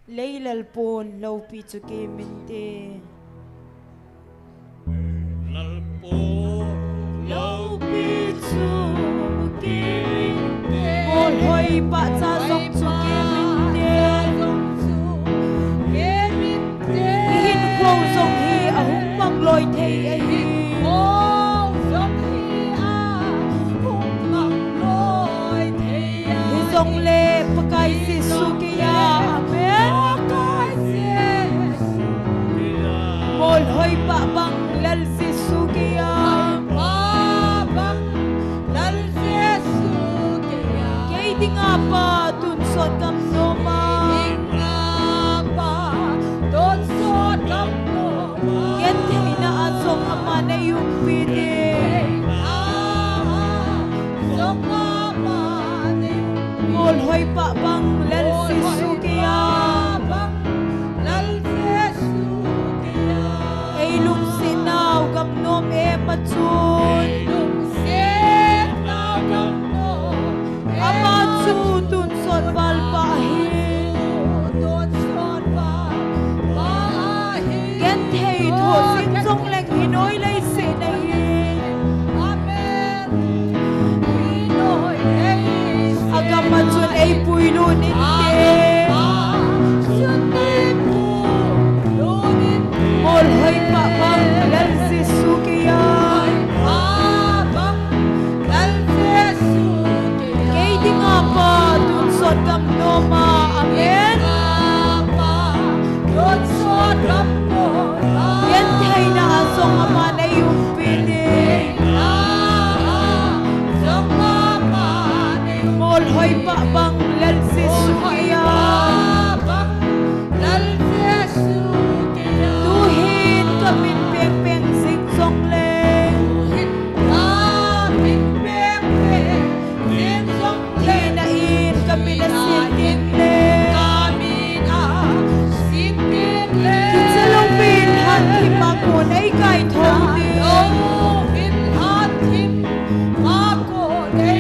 leilal pon lau pi chu ke min te lal pon lau pi chu ke min te mol hoi pa cha zong chu ke min te hin kho zong hi a hung mang loi thei a hi zong le pakai si su ke ya amen mol hoi pa bang lal si su ke ya ke dinga pa tun sot kam no ma yen thei na a zong ama na yung pi de mol hoi pa bang lal si su ke ya ei lung si naw gam nom e ma chun ama chu tun sot bal pa hi ken thei tho sin zong leng hi noi lai se na hi agam ma chun ei pui lu ni te mol hoi pa bang lal si su ke ya ke dinga pa tun sot gam no ma amen yen thei na a zong ama na yung pi de mol hoi pa bang lal si su ke ya tu hin kamin peng peng sing song leng thi na in kamin na sin tin leng kin sa long pin han hi ma ko nei kai thong ti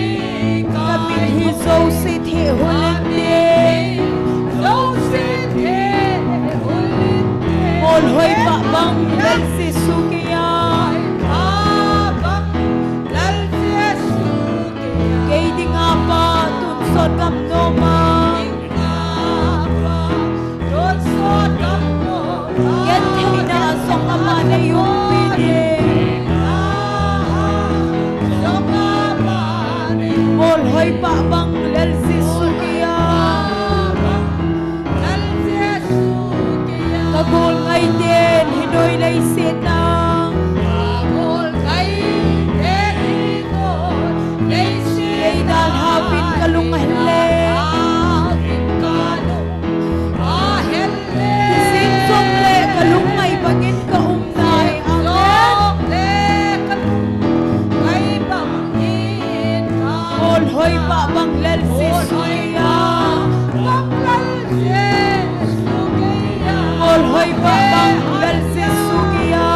kamin hi zo si thi hulin de mol hoi pa bang lal si su ke ya ke dinga pa tun sot gam no ma yen thei na song ama na yung pi de mol hoi pa bang lal si su ke ya kabul ngai den hinoi lai se na ei dal ha pin kalung hele sin song le kalung ngai bangin ka nai amen mol hoi pa bang lal si su ke ya mol hoi pa bang lal si su ke ya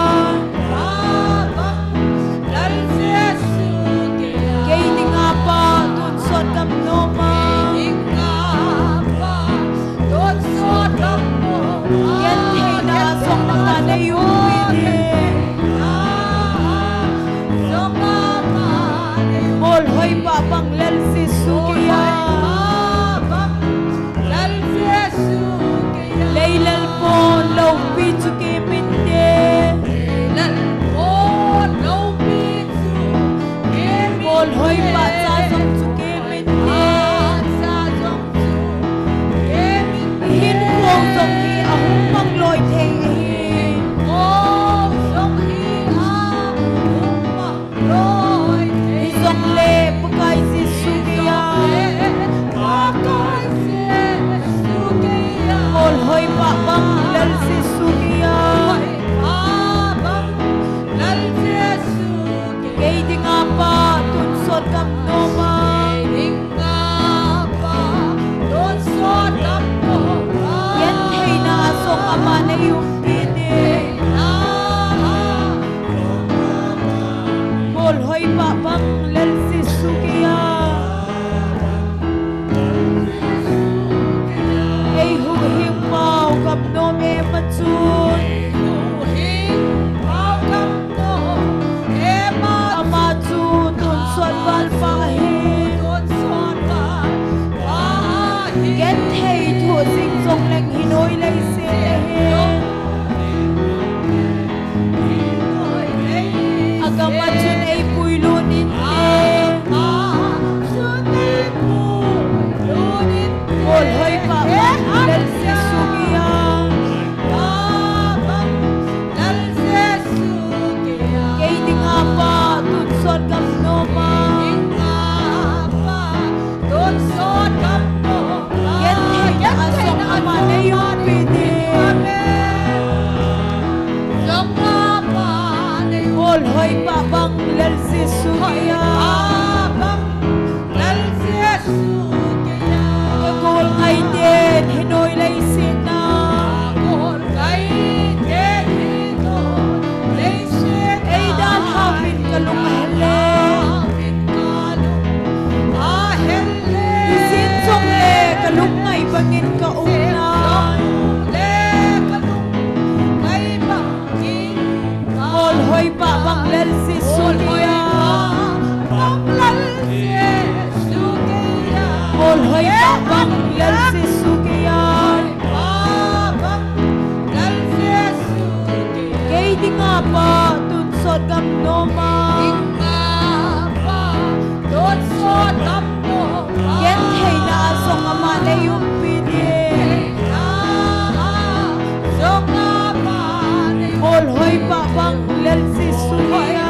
ke dinga pa tun sot gam no ma yen thei na song ama na yung pi de mol hoi pa bang lal si su ke ya leilal pon lau pi chu ke min te mol hoi pa cha zong chu ke min te hin kho zong hi a hung mang loi thei hi Get hey to sing song leng hinoi lei se agama chun ei puilun in ol hoi pa lel se sugia kei dinga pa tun son gam no ma get hey na asong ama na yung pidi ol hoi pa bang lel se sugia kagol ay din hinoi lay sina ay dan hapin kalung hele isin song le kalung ngay bangin ka una ol hoi pa bang lel se sugia ol hoi pa bang lel se sugia kay di nga pa tun sod gam no ma get hey na asong ama na yung pidi ol hoi pa bang lel se sugia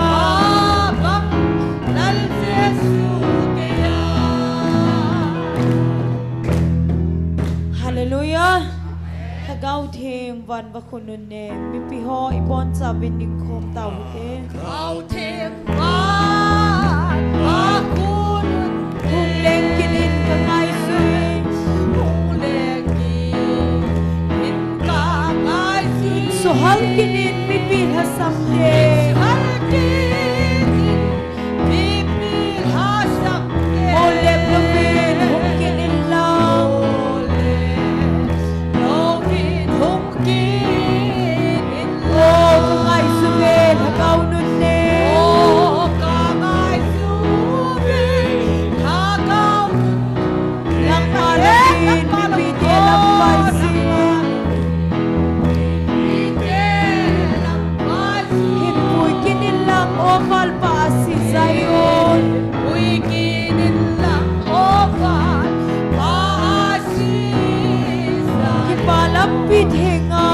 Hallelujah. Hagaw thêm van và khôn nun nè mi pi ho i bon sa bin ning khom tau te hung leng kinin ka ngai sui so hal kinin mi pi ha sam te ol le pin hung kinin lang oh ka ngai suben hagaw nun ne lang alapin mi pi te lang paisi himpuy kinin lang o kalpa si Zion kipalapit hinga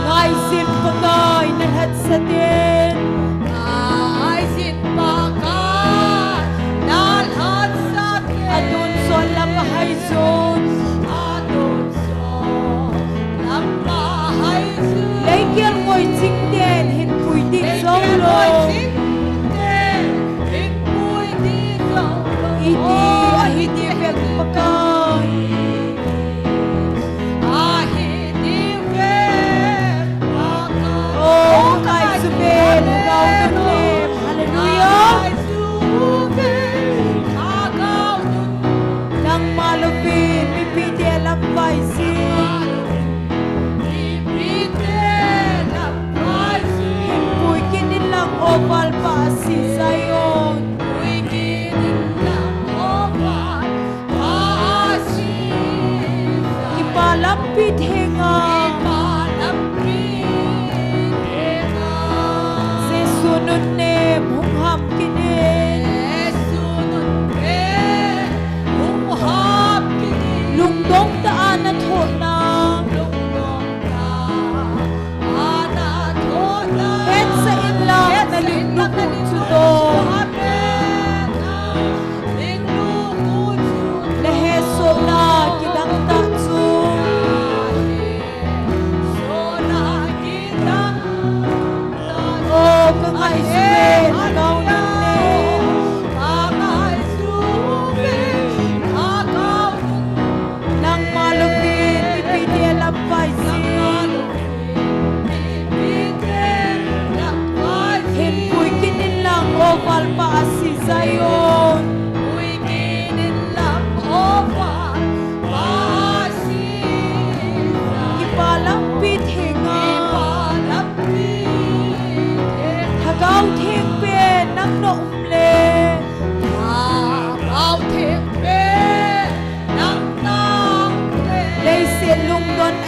ngai sin pagay nalhat sa din adun son lang mahay zon Laikyal ko'y singden hinpuy di solo iti ahidi pek pagay oh kay suben hagaw nun lem hallelujah nang malupin mipiti alam paisi himpuy kinin lang opal pa si Zion kipalapit hinga si sunod nem hungham kinin lungdong taan at hona het sa inlang nalindukot sudong leheso na kidang tatso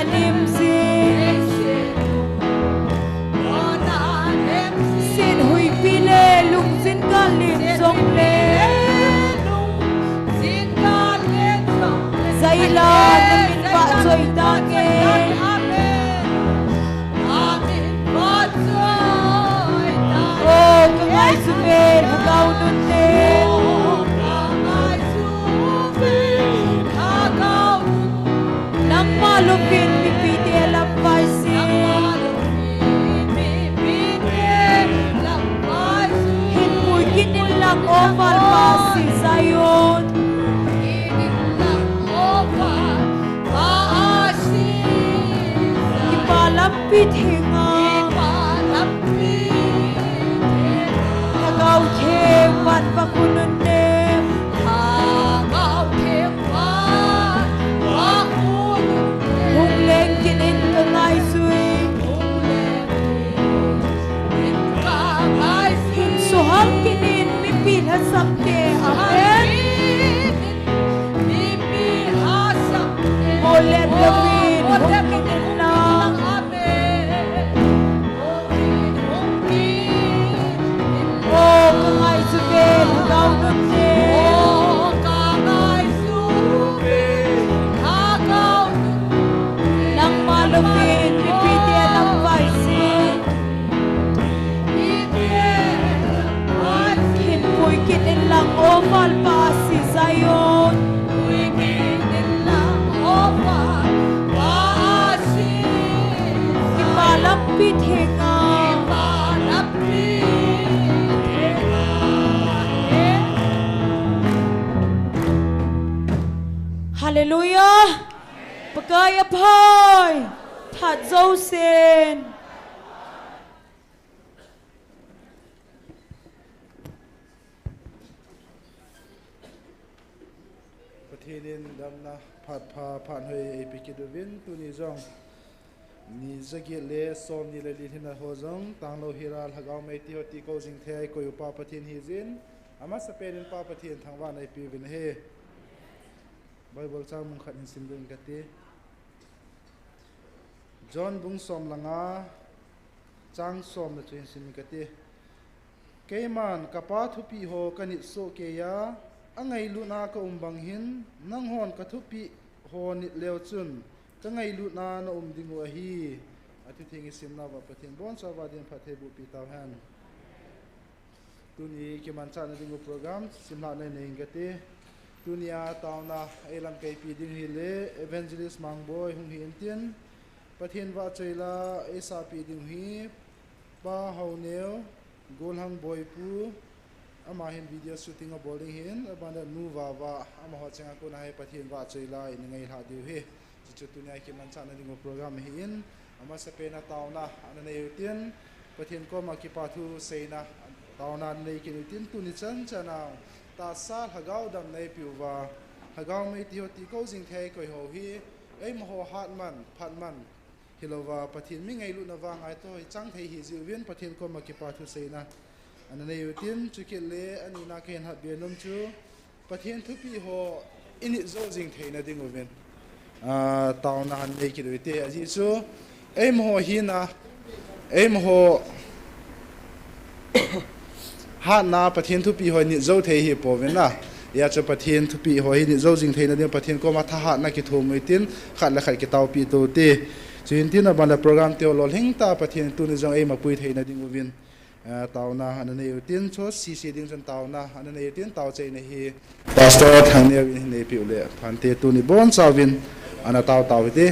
anim sin sin hui pile lung sin galim song le zaila namin pa soy tange oh kamay suben hagaw nun din nang malupin pipiti alam paisin hinpuy kinilang oval pasi sayon ipalampit hinga hagaw thewan pakunun nem hung leng kinin kangai sui hin suhang kinin mipin hasapte amen molet gawin hung kinin lang oh kangai subel hagaw nun nang malupin pipiti alam paisin hinpuy kinilang oval pasi sayon ipalampit hinga Hallelujah! Pagkaya pay! Tadzaw sin! Patinin damna pat pa pan hui epikiduvin tu ni zong ni zagi le som ni le LHINNA hozong tanglo hiral hagaw mei ti ko jing thai ko pa patin hizin ama sapenin pa patin thangwan ai pi vin he Bible chang mung khat in simdun kati John bung som langa chang som na chen sim kati Keiman kapa thupi ho kanit so ke ya angai lu na ka umbang hin nang hon ka thupi ho nit leo chun ka ngai lu na na dingu a hi ati thingi simna wa pathin bon sa wa din phathe bu pi taw han tuni ki man cha na dingu program simna na nei ngate Dunia tauna elam kai pi ding hi le evangelist mangboy hung hi intien pathin wa chaila esa pi ding hi pa hauneu golhang boy pu ama hin video shooting a bowling hin abanda nu wa ama ho changa ko na hai pathin wa chaila in ngai ha diu hi chu tunia ki man cha na ding program hi in ama se pena tauna ana nei utien pathin ko ma ki pa thu seina tauna nei ki utien tu ni chan chana ta sa hagaw dam nei piuwa hagaw mei ti ko jing thai ko ho hi ei mo ho hat man phat man hilowa pathin mi ngai lu na wa ngai to chang thei hi ji win pathin ko ma ki pa thu seina an nei utin chukil le ani na ken ha be nom chu pathin thu pi ho ini zo jing thei na ding uven taw na han nei ki du te aji chu ei mo ho hi na ei mo ho ha na pathin thu pi ho ni zo thei hi poven na ya chu pathin thu pi ho hi ni zo jing thei na ding pathin ko ma tha ha na ki thu mai tin khat la khat ki taw pi to te chin tin ban la program te lol hing ta pathin tu ni jong ei ma pui thei na ding uvin taw na an nei tin cho cc ding jan taw na an nei tin taw chei na hi pastor thang ne nei pi le phan te tu ni bon chawin ana taw taw te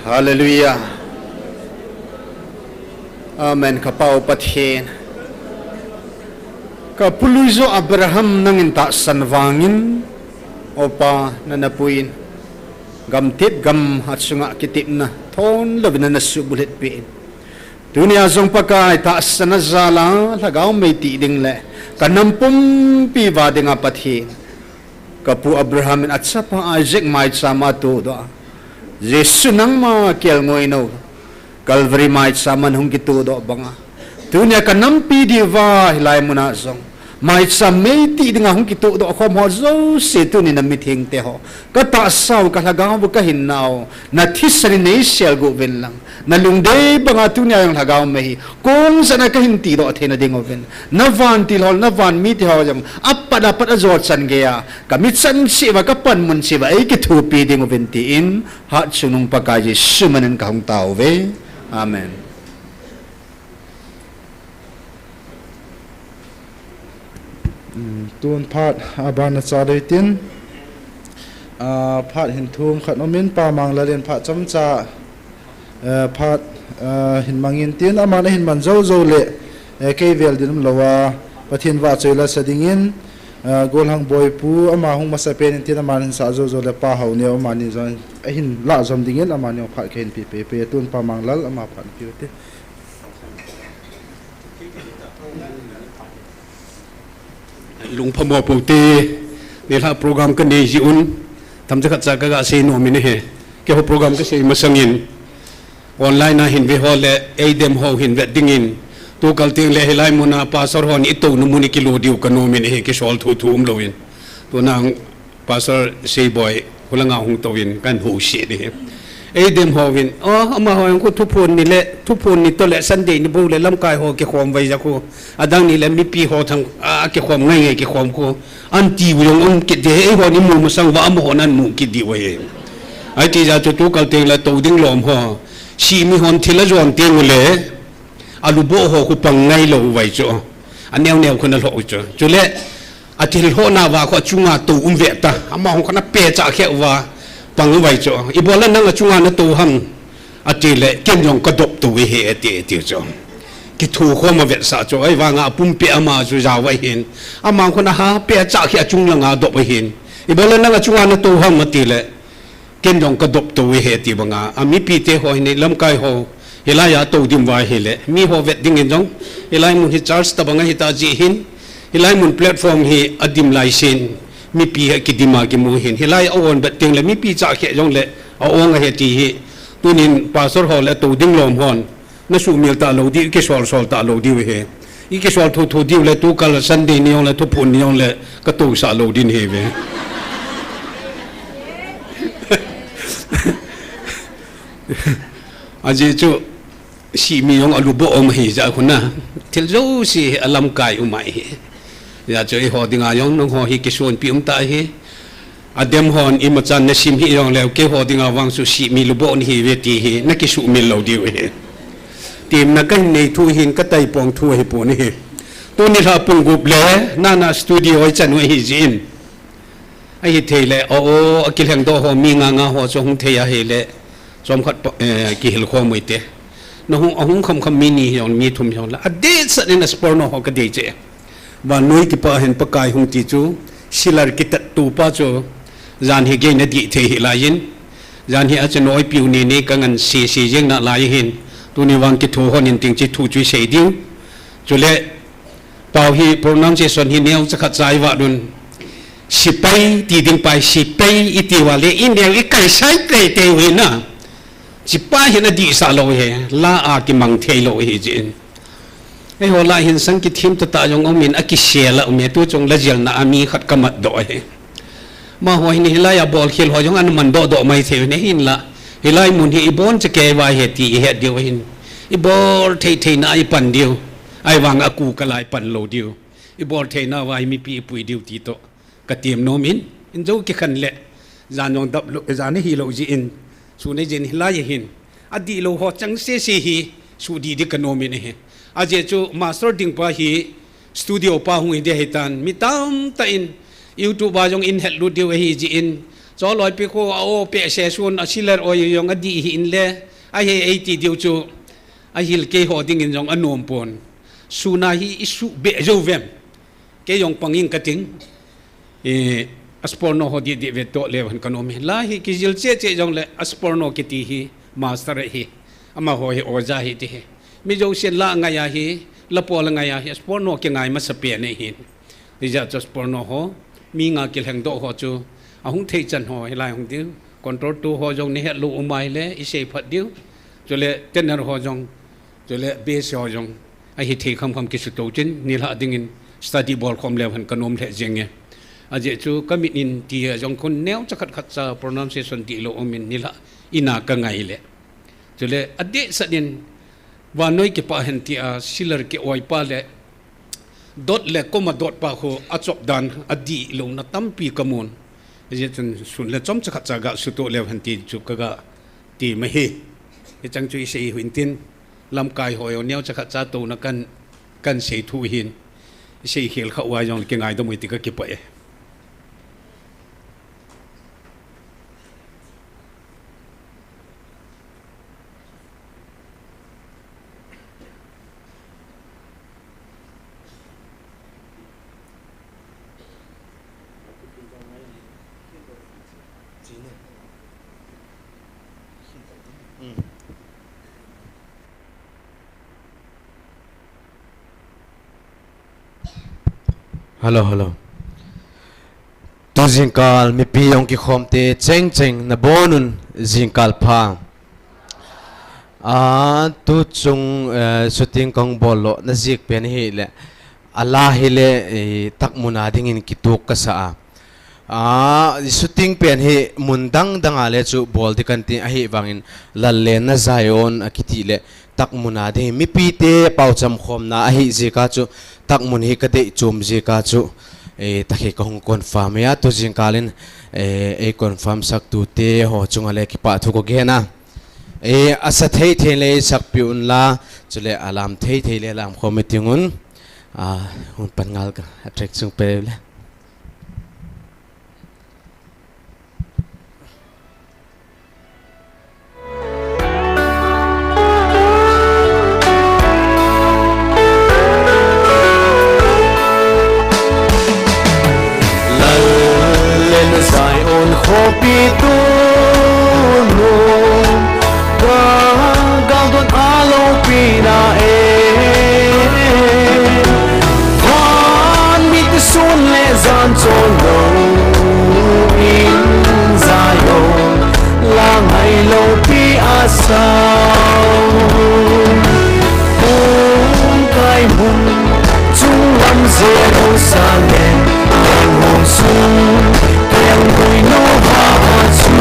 Hallelujah. Amen. Kapau pathin. Kapuluzo Abraham nang inta sanwangin opa nanapuin. Gamtit gam at sunga kitip na ton labi na nasubulit piin. Dunia zong pagka itaas na zala lagaw may tiding le. Kanampum piva ding apathin. Kapu Abraham at sapa Isaac may sama todo. Yesu nang mga kiel ngoy no. Calvary might saman hong gitudo banga. Dunia ka nampi diva hilay mo na zong. Might sa may ti nga hong gitudo ako mo zo sito ni namithing teho. Kataasaw kalagaw kahinaw. Natisari na isyal gubin lang. Nalungday ba nga tunya yung hagaw may kung saan nakahintido at hinadingovin. Navan tilhol, navan mitihol yung dapat azot san gaya kamit san siwa kapan mun siwa ay kitupi ding uventiin hat sunung pagkaji sumanan kahong tao ve. Amen. Tuan pat aban tsaritin pat hintum khanomin pa manglalin pat chamcha pat hin mangin tin amana hin man zo zo le kevel dinum lawa pathin wa choila sadingin golhang boy pu ama hung masapen tin aman sa zo zo le pa haune amani zon hin la zom dingin amani phat khen pi pe tun pa manglal ama phat pi te lung phamo pute nela program kan nei jiun tam jakat jaga ga se no mine he ke ho program ka se masangin online na hin ve hole aidem ho hin ve dingin tu kalting le helai muna pastor hon ito no muni kilo diu kan no mine he ke sol thu thum loin to nang pastor say boy hulanga hung towin kan ho she de aidem ho win ama ho ko thu phon ni to le sunday ni bo le lam kai ho ke khom vai ja ko adang ni le mi pi ho thang ke khom ngai ngai ke khom ko an ti wi yong ke de e ho ni mu musang wa am ho nan mu ki di we ai ti ja tu kal te la to ding lom ho si mi hon thila jong te le alu bo ho ku pang ngai lo vai cho an neu ko na lo cho le atil ho na wa ko chunga to ve ta ama ho kana pe cha khe wa ปังไว้จ่ออีบอลนั่งจุงานตัวหังอาทิเลเกี่ยงกระดบตัวเหตุที่จ่อกิทูข้อมาเวทสะจ่อไอ้วางปุ่มเปียมาจุจาไว้เห็นอามังคนหาเปียจากที่จุงลังดบไว้เห็นอีบอลนั่งจุงานตัวหังมาทีเลเกี่ยงกระดบตัวเหตุที่บังอามีปีเตหอยในลำไก่หอเฮลายาตัวดิมไว้เฮเลมีหอเวทดิ่งเงินจงเฮลายมุนฮิจาร์สตะบังฮิตาจีหินเฮลายมุนแพลตฟอร์มเฮอดิมไลเซนมีปีกิดิมากิมูหินเฮลายเอาวนเบ็ดเต็งเลยมีปีจากเขยงเลยเอาองค์เฮตีเฮตัวนินปาสร์ฮอลและตัวดิ้งลมฮอนนั่นสูมิลตาโลดีกิสวอลสอลตาโลดีเฮอีกิสวอลทุดิวเลยตัวกัลสันเดนิยองเลยทุพุนนิยองเลยก็ตัวสาโลดินเฮเวอาเจจูสีมียองอลูโบอมเฮจากคนน่ะเทลโจสีอลัมกายอุมาเฮอยากจะให้หอดิงายองน้องหอฮิกิสวนพิมตาเฮอเดมฮอนอิมจันเนชิมฮิยองแล้วเกหอดิงาวังสุสีมีลูโบนเฮเวตีเฮนักกิสุมิลโลดิวเฮทีมนักกันในทูหินก็ไต่ปองทูเฮปูนี่ตัวนี้เราปุ่งกุบเล่นาสตูดิโอจันวฮิจินไอ้เทเลโอกิเลงโตหอมีงางาหอจงเทียเฮเลจอมขัดกิเลข้อมือเตะน้องคำมินียองมีทุ่มยองละอดีตสันนิษฐานน้องก็ดีเจว่านุ้ยที่ป้าเห็นปากกายหงติจูสิลาร์กิตัดตูป้าจูจานเฮเกนดีเทหิลายินจานเฮอาจจะน้อยปิวนี่กังันเสียยังน่าลายเห็นตัวนี้วังกิทูหอนินติงจิทูจุยเสียดิวจุเล่เป่าฮี pronunciation ฮีเนียวจะขัดใจว่าดุนสิไปตีดิ่งไปสิไปอีติวาเลอินเดียอีไก่ใช้ไก่เตวินะสิป้าเห็นอดีตสาโลเฮลาอากิมังเทโลเฮจินไอ้หัวลาเห็นสังกิทิมตะตายองอมินอากิเชียละอเมตัวจงละเจลนาอามีขัดกำมัดดอยมาหัวหินฮิลายาบอลเขียวหอยองอันมันดอไม่เทวเนหินละฮิลายมุนฮิบอนจะแกวายเหตุเหตุเดียวหินอิบอลเทน่าไอปันเดียวไอวางอากูกลายปันโลเดียวอิบอลเทน่าวายมีปีปุยเดียวตีโตกระเทียมโนมินอินโจกิขันเละจานยองดับจานฮิโลจีอินสูในเจนฮิลายหินอดีโลหอจังเสียฮีสูดีดิกโนมินเฮอาเจจูมาสเตอร์ดิ้งป้าฮีสตูดิโอป้าหงอินเดียฮิตันมิตามตาอินยูทูบายองอินเฮลูดิโอฮีจีอินจอลอยพิโคเอาเปะเสชวนอาชิลเลอร์โอยองอดีหินเล่ไอเฮไอตีดิวจูไอฮิลเกหอดิ้งอินยองอนอมปอนสูนาฮีอิสุเบะโจเวมเกยองปังยิงกระติงอัสปอร์โนฮอดีเวตโตเลวันกันโนมิลาฮีกิจิลเจเจจงเลอัสปอร์โนกิตีฮีมาสเตอร์ฮีอามาโฮฮีโอจาฮีตีฮีมิโจเซนละงายาฮีละปอลงายาฮีอัสปอร์โนเกงายมาสเปียเนหินดิจัสปอร์โนโฮมีงากิลแห่งโตโฮจูอาหงเทจันโฮเฮลายหงดิวคอนโทรลตัวโฮจงนี่เฮลูอุมาเลอิเซพัดดิวจุเลเทนเนอร์โฮจงจุเลเบสโฮจงไอฮิเทคำกิสุโตจินนี่ละดิ่งสตัดี้บอลคอมเลวันกันโนมเลเจงเงอาเจจูก็มีอินที่จงคนแนวจะขัดซา pronunciation ที่โลอมินนี่ละอินากังไงเลจุเลอดีสัดินว่าน้อยเก็บป้าเห็นที่สิลร์เก็บไว้ป้าเลดอทเลก็มาดอทป้าโคอัจฉริยะอดีลงนัตั้มปีกมลเจจนสุนเลจอมจะขัดจากสุดโตเลวันที่จุกกะที่ไม่เฮจังจุยเสียหินตินลำกายหอยเนี้ยจะขัดจากตัวนักกันเสียทุหินเสียเขียนเข้าไว้ยังเก่งไงต้องมีติกะเก็บไปฮัลโหลตัวจิงกาลมีปียงกิคอมเตเจงนบอนุนจิงกาลพาตัวจงสุดที่กองบอลล์นั่นจิกเป็นเหตุอัลลาฮิเลตักมุนาดิ่งกิตุกกษาสุดที่เป็นเหตุมุนดังอะไรจูบอลที่กันที่เหตุวังอินลัลเลนน่าไซออนกิติเลตักมุนาดิ่งมีปีเตเป่าจำคมนะเหตุจิกาจูตักมุนฮิกเดจุมจิกาจูตักฮิกงคอนฟาร์มยาตัวจิงกาลินคอนฟาร์มสักตัวเตะหัวจงอะไรกิปะทุกเกนะอาศัยเทเลสักพิอุนลาจุเลอารามเทเลอารามคอมมิติงุนหุ่นปันงาลกันอัตริกซุงเปรย์เลย pi tu nu ga ga don alo pi na van mit sun le zan chon lo in zayo la ngai lo pi asao kai mun chung lam ze ho sa ne yang hong sun yang koi no ha chu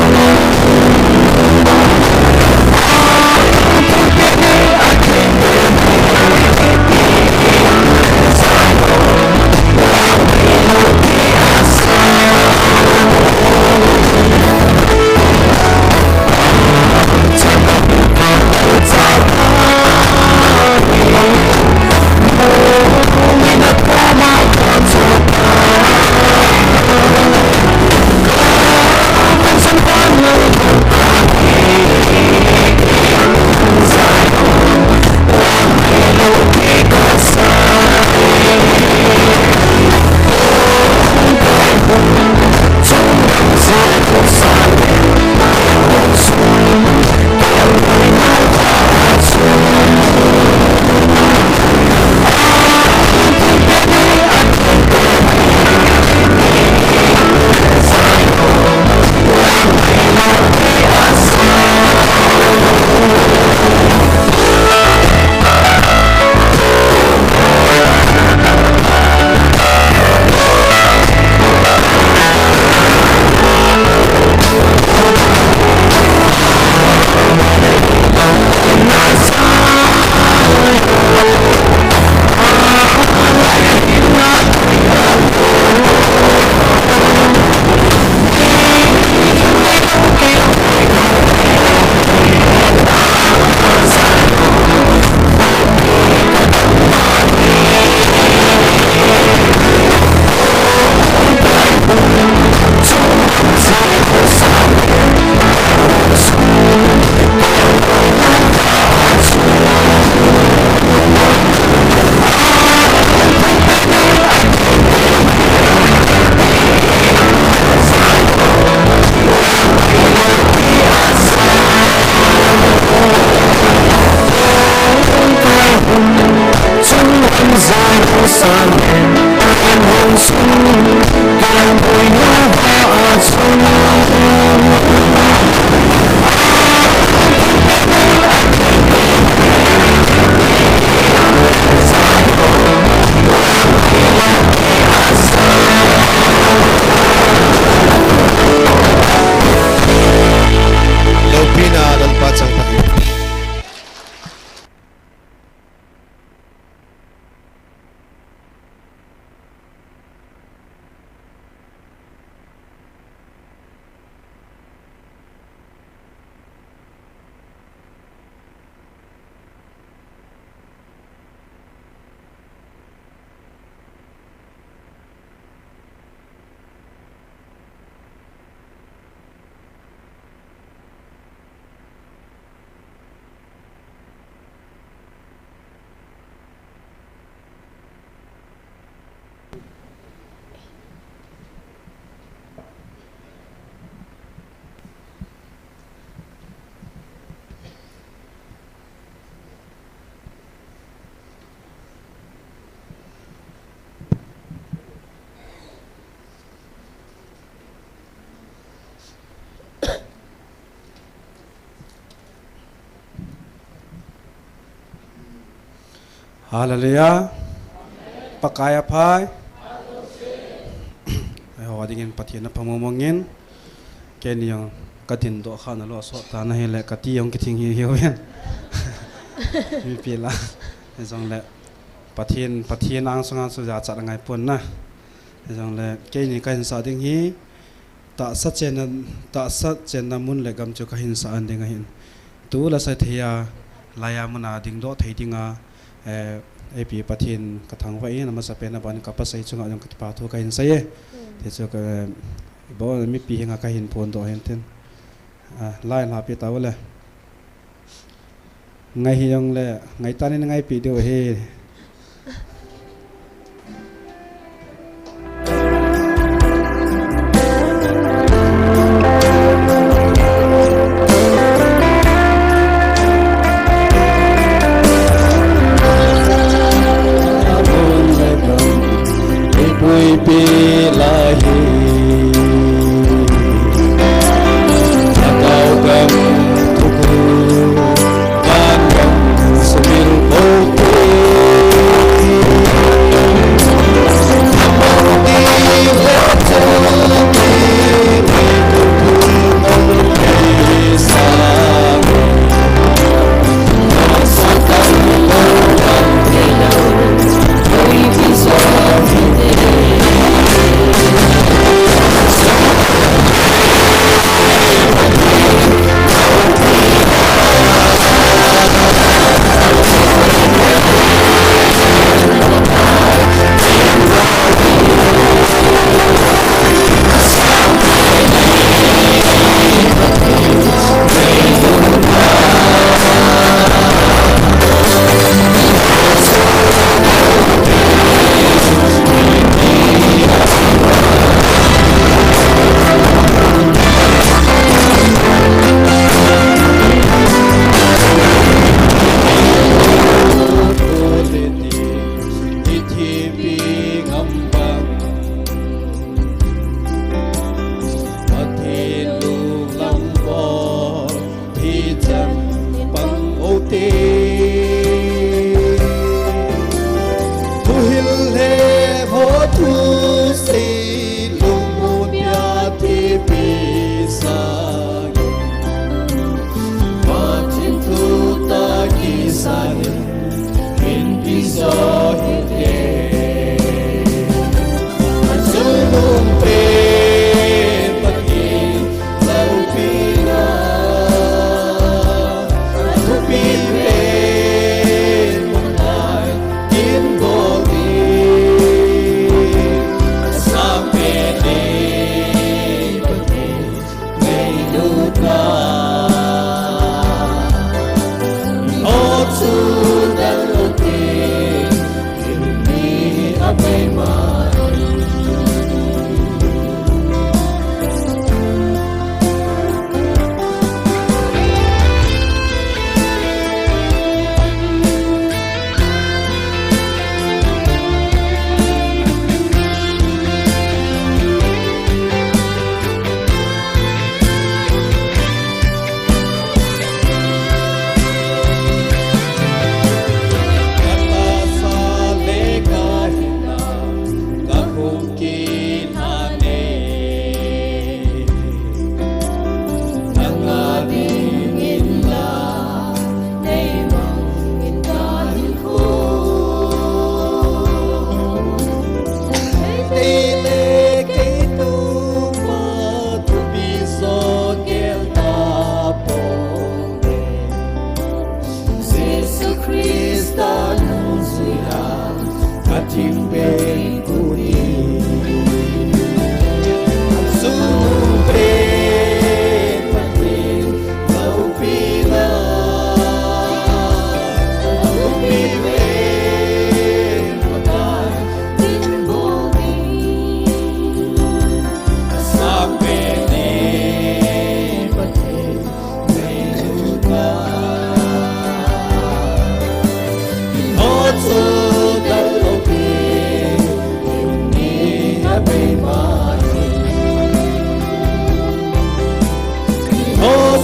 Hallelujah. Pakaya pai. Ayo adingin patiana pamomongin. Ken yang katin do khana lo so ta na hele kati yang kiting hi hian. Mi pila. Jong le patien ang songa su ja chat ngai pon na. Jong le ke ni kan sa ding hi ta sa chen na mun le gam chu ka hin sa an ding hin. Tu la sa thia laya muna ding do thei dinga epi pathin kathang vai na masa pena ban ka pasai chunga jong ka pa thu ka hin sai te chu ka bo mi pi hinga ka hin pon do hen ten lai la pi ta wala ngai hi yong le ngai ta ni ngai pi do he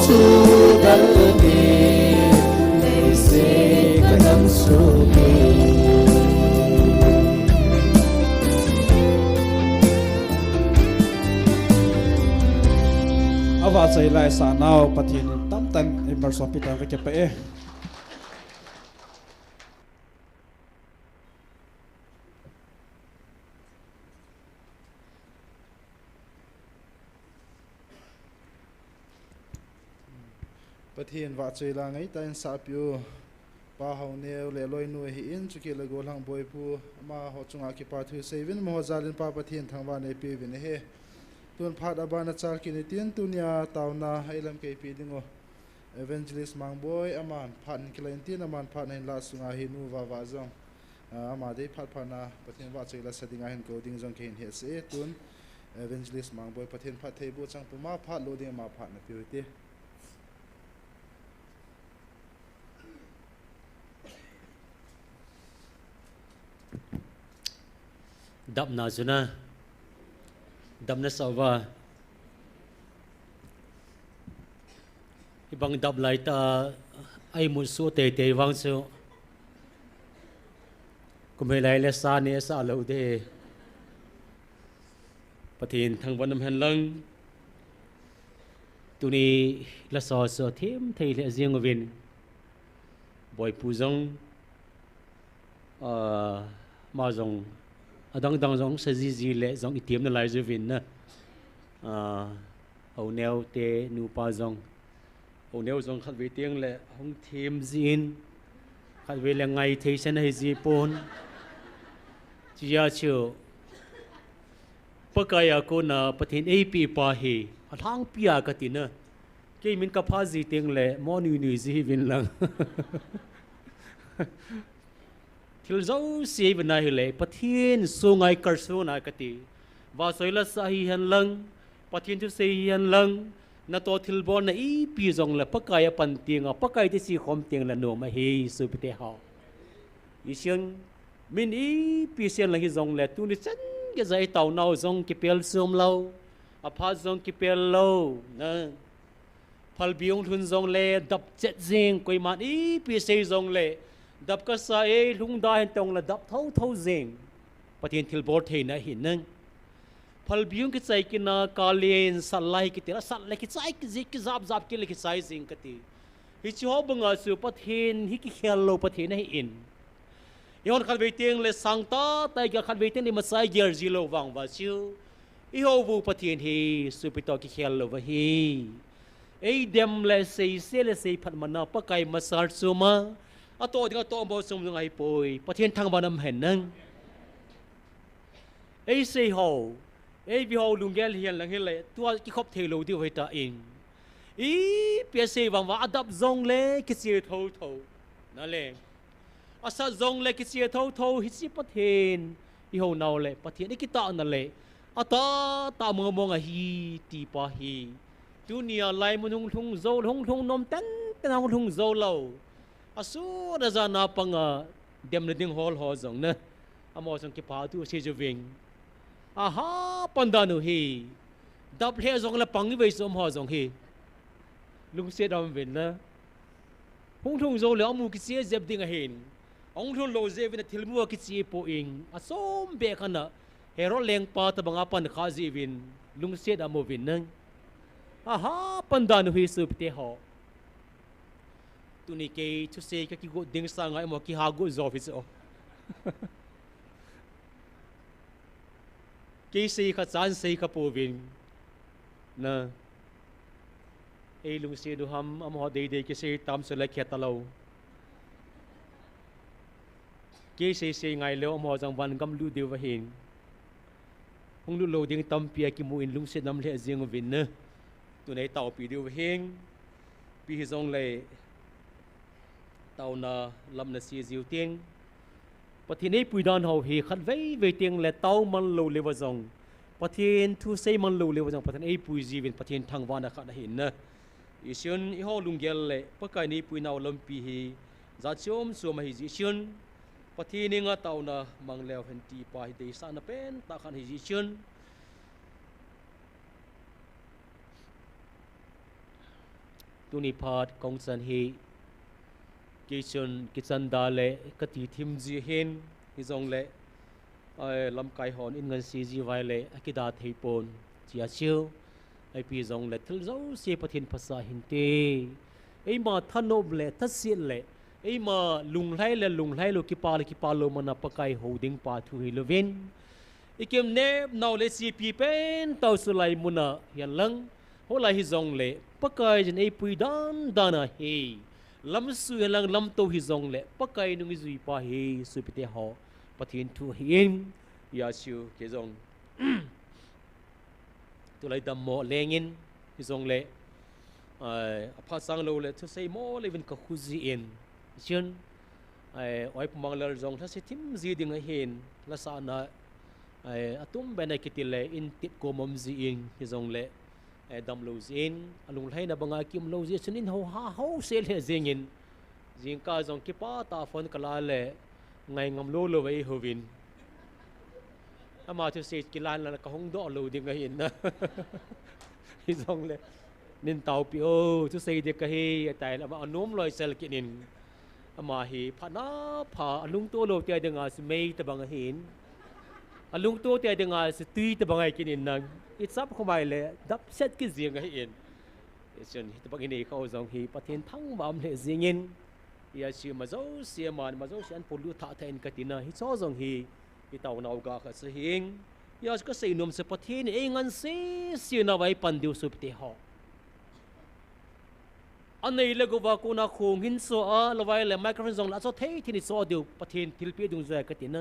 su dal ni nei se kanam su awa chai lai sa nau pathin tam tan imbar so pi tan ke pa e pathin wa chui la ngai tan sa piu pa ho neu le loi nu hi in chu ki le go lang boi pu ma ho chunga ki pa thu sevin mo zalin pa pathin thangwa ne pi vin he tun phat abana chal ki ni tin tunia tauna ailam ke pi dingo evangelist mangboy aman phan kilain tin aman phan hin la sunga hi nu wa wa zong ama dei phat phana pathin wa chui la sadinga hin ko ding zong ke hin he se tun evangelist mangboy pathin phat thei bu chang pu ma phat lo ding ma phat na pi ti đập na zuna đập na sawa ibang đập lại ta ai muốn số tệ tệ vang số cũng hay lại là sa nè sa lâu thế pathin thằng văn nam hen lăng tụi này là so thêm thầy là riêng ở bên bồi pu dong mà dong dang dong sa ji le dong itiam na lai zuvin na au neo te nu pa dong au neo dong khat ve tiang le hong thêm zin khat ve le ngai thei san hai ji pon chia chiu pakaya ko na pathin ap pa hi athang pia ka tin na ke min ka pha ji tiang le mo nu ji vin lang thil zo si bên này lệ pathin su ngai kar su na kati và soi la sa hi han lang pathin chu se hi han lang na to thil bon na i pi zong la pakaya pan tiang pakai ti si khom tiang la no ma hi su pite ha i xiang min i pi sian la hi zong la tu ni chan ke zai tau nau zong ki pel sum lo a pha zong ki pel lo na phal biong thun zong le dap chet jing koi man i pi se zong le đập cái sai lung đai tông là đập thâu thâu zeng pathin thil bor thei na hin nang phal biung ki chai ki na kalien salai ki tira sal ki chai ki zik ki zap zap ki le ki sai zing ka ti hi chu banga su pathin hi ki khel lo pathin hi in yon khat ve tiang le sang ta tai ka khat ve tiang ni ma sai ger ji lo wang wa chu i ho bu pathin hi su pi to ki khel lo wa hi ei dem le sei se le sei phat mana pa kai ma sar su ma a to dinga to bo sum ngai poi pathian thang banam hen nang ei sei ho ei bi ho lungel hian lang hele tua ki khop thelo di hoi ta in i pe sei wang wa adap zong le ki si tho tho na le asa zong le ki si tho tho hi si pathian i ho naw le pathian ki ta na le ata ta mo mo nga hi ti pa hi dunia lai mun thung zo thung nom tan tan thung zo lo asu da za na panga dem na ding hol ho zong na amo zong ki pa tu se joving aha pandanu hi dap le zong la pang ve som ho zong hi lung se dam ven na hung thung zo le amu ki se zeb ding a hin ong thun lo ze vin thil mu ki chi po ing asom be khana hero leng pa ta banga pan kha ji vin lung se da mo vin nang aha pandanu hi su te ho tu ni ke tu se ka ki go ding sa ngai mo ki ha go zo fi so ke se ka chan se ka po vin na e lung se du ham am ho de ke se tam se la kheta lo ke se ngai lo am ho jang van gam lu de wa hin hung lu lo ding tam pia ki mu in lung se nam le jing vin na tu nei tau pi de wa hin pi hi zong le tàu na lâm na si diu tiếng pathin ei pui dan ho hi khat vei ve tiếng le tàu man lo le wa zong pathin thu sei man lo le wa zong pathin ei pui ji vin pathin thang wa na kha da hin na isun i ho lung gel le pakai ni pui naw lam pi hi za chom so ma hi ji sun pathin nga tàu na mang lew hen ti pa hi de sa na pen ta khan hi ji sun tu ni phat kong san hi kitchen da le ka ti thim ji hen hi zong le lam kai hon in ngan si ji vai le akida thei pon chia chiu ai pi zong le thil zo se pathin phasa hin te ei ma thanob le thasil le ei ma lung lai lo ki pa lo mana pakai holding pa thu hi lovin ikem ne naw le si pi pen tau sulai muna yan lang hola hi zong le pakai jen ei pui dan dana he lam su lang lam to hi zong le pakai nung zui pa he su pite ho pathin thu hin ya siu ke zong tu lai dam mo lengin hi zong le apha sang lo le thu sei mo le vin ka khuzi in chen oi pumang lar zong tha se thim zi ding a hen la sa na atum bena kitile in tit ko mom zi in hi zong le dam lo zin alung lai na banga kim lo zi chunin ho ha ho sel he zingin jing ka zong ki pa ta phone kala le ngai ngam lo wei hovin ama thu se ki lan la ka hong do lo ding a hin na hi zong le nin tau pi o thu se de ka hi tai la ma anom loi sel kinin ama hi phana pha alung to lo te de nga si mei ta bang hin alung to te de nga si tui ta bang ai kinin nang it's up khomai le dap set ki ziang a hin chen hi ta bang ni khau zong hi pathin thang bam le zingin ya chi ma zo sia man ma zo sian polu tha tha in katina hi cho zong hi tau nau ga kha se hing ya ka sei nom se pathin e ngan se sia na vai pan diu sup te ho anei le go wa ko na khong hin so a lawai le microphone zong la so thei thini so diu pathin thil pi dung za katina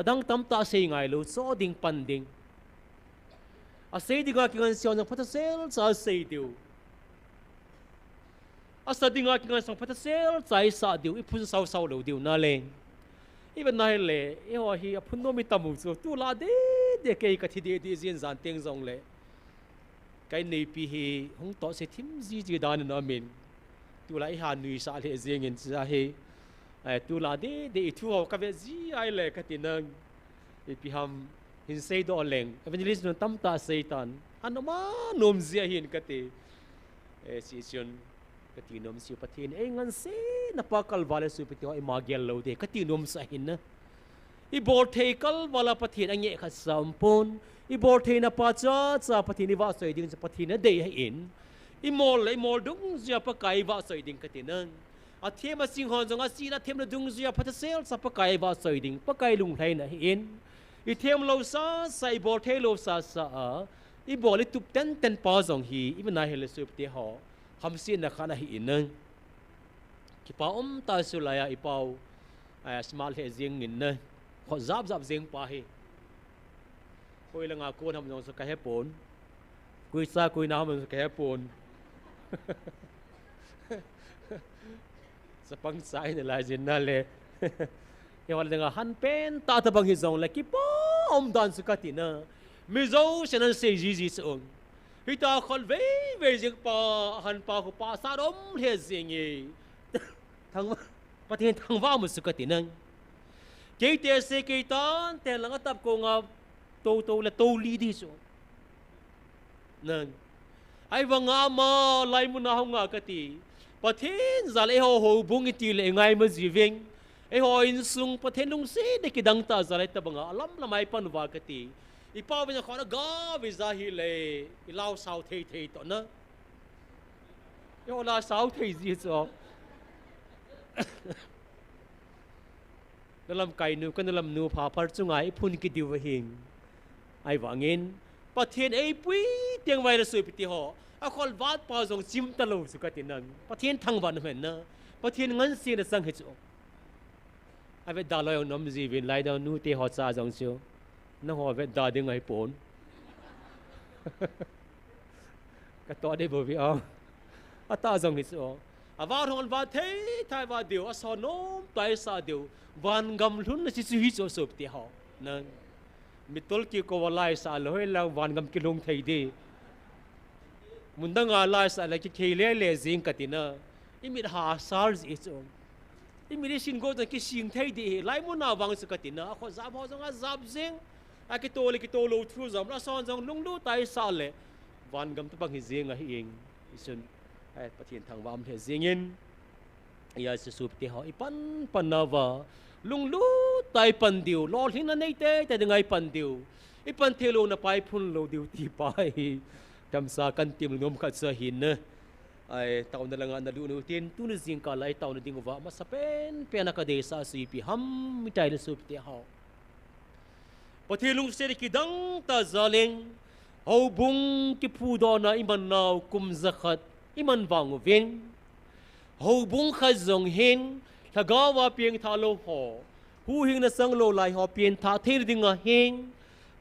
adang tam ta sei ngai lo so ding pan ding a sei dinga ki ngan sion phat sel sa sei diu a sa dinga ki ngan song phat sel chai sa diu I phun sau lo diu na leng even nai le e ho hi a phun no mi tamu so tu la de ke ka thi de zin zan teng zong le cái này pi hi hong to se thim ji dan na min tu la ha nui sa le zeng in sa he tu la de thu ho ka ve ji ai le ka tin nang pi ham hin sei do leng evangelist no tam ta satan anoma nom zia hin ka te si sion ka ti nom si pathin e ngan se na pa kal wala su pi to ma gel lo de ka ti nom sa hin na I bor thei kal wala pathin ange kha sampon I bor thei na pa cha pathin I wa soi ding pathin na dei in I mol dung zia pa kai wa soi ding ka tinang a them a sing hon zonga si na them na dung zia pa sel sa pa kai wa soi ding pa kai lung thai na in I them lo sa sai bor thei lo sa I bor li tup ten pa zong hi I na hele sup te ho ham sin na khana hi in nang ki pa ta su la ya I pau small he zing in na họ giáp riêng pa hi coi là ngà cô tham dòng cái hẹp bốn coi xa coi nào mình cái hẹp bốn sa pang sai này là gì nè lệ nhưng mà là han pen ta ta bằng hi dòng là cái bom đan sự cái gì nè mi dâu sẽ nên xây gì xuống khi ta còn về riêng pa han pa của pa sa đom thế gì nhỉ thằng pa thiên thằng vào một sự cái gì nè cái tiền xe cái tán tiền là tập công à tô là tô lý đi số nên ai vâng mà lại muốn nào không cái gì bắt thiên giờ lại hồ bung cái tiền lại ngay mà gì vinh ai hồ in sung bắt thiên lung xe để cái đăng ta giờ lại tập ngã lắm là mai pan vào cái gì I bao bây giờ khó nó gà vì ra hi lệ I lao sao thầy tao nữa yêu là sao thầy gì số dalam kai nu kan dalam nu pha par chungai phun ki diwa hing ai wangin pathian ei pui tiang vai ra sui piti ho a khol wat pa jong chim ta lo su ka tinan pathian thang ban men na pathian ngan si na sang he chu ai ve da lo nom ji vin lai da nu te ho cha jong chu na ho ve da ding ai pon ka to de bo vi a ta jong hi chu vào thằng vào thế thay vào điều ở sau nôm tại sao điều van gam luôn là chỉ suy cho sụp thì họ nên mình tôi kêu cô lại sao lối là van gam cái lông thấy đi muốn đang lại sao là cái khi lẽ riêng cái gì nữa mình hà sao gì chứ mình xin cô cái xin thấy đi lại muốn nào vang sự cái gì nữa họ giáp họ giống giáp riêng cái tô lô thu giống là son giống lung lú tại sao lẽ van gam tôi bằng riêng ở hiện xin ประเทศทางวามเทซิงินยาสุบเตหอปันนาวาลุงลูไตปันดิวลอหินนั่นเต้แต่ยังไงปันดิวปันเทโลนะไปพุ่นโลดิวที่ไปจำสากันติมนมขัดเสหินนะตาวนั่นละงานนั่นดูนู่นตุนจิงกาไลตาวนั่นดิงว่ามาสเปนเป็นนักเดชาสุปีฮัมมิใจเลสุบเตหอประเทศลุงเสด็จกิดังตาซาเลงเอาบุงกิพูดอนาอิมันนาวกุมซักดอิมันวังเวนเอาบุงขัดจงเห็นถ้ากาว่าเพียงทาโลหอหูหิงนัสังโลไลหอเพียงทาเทรดิงเห็น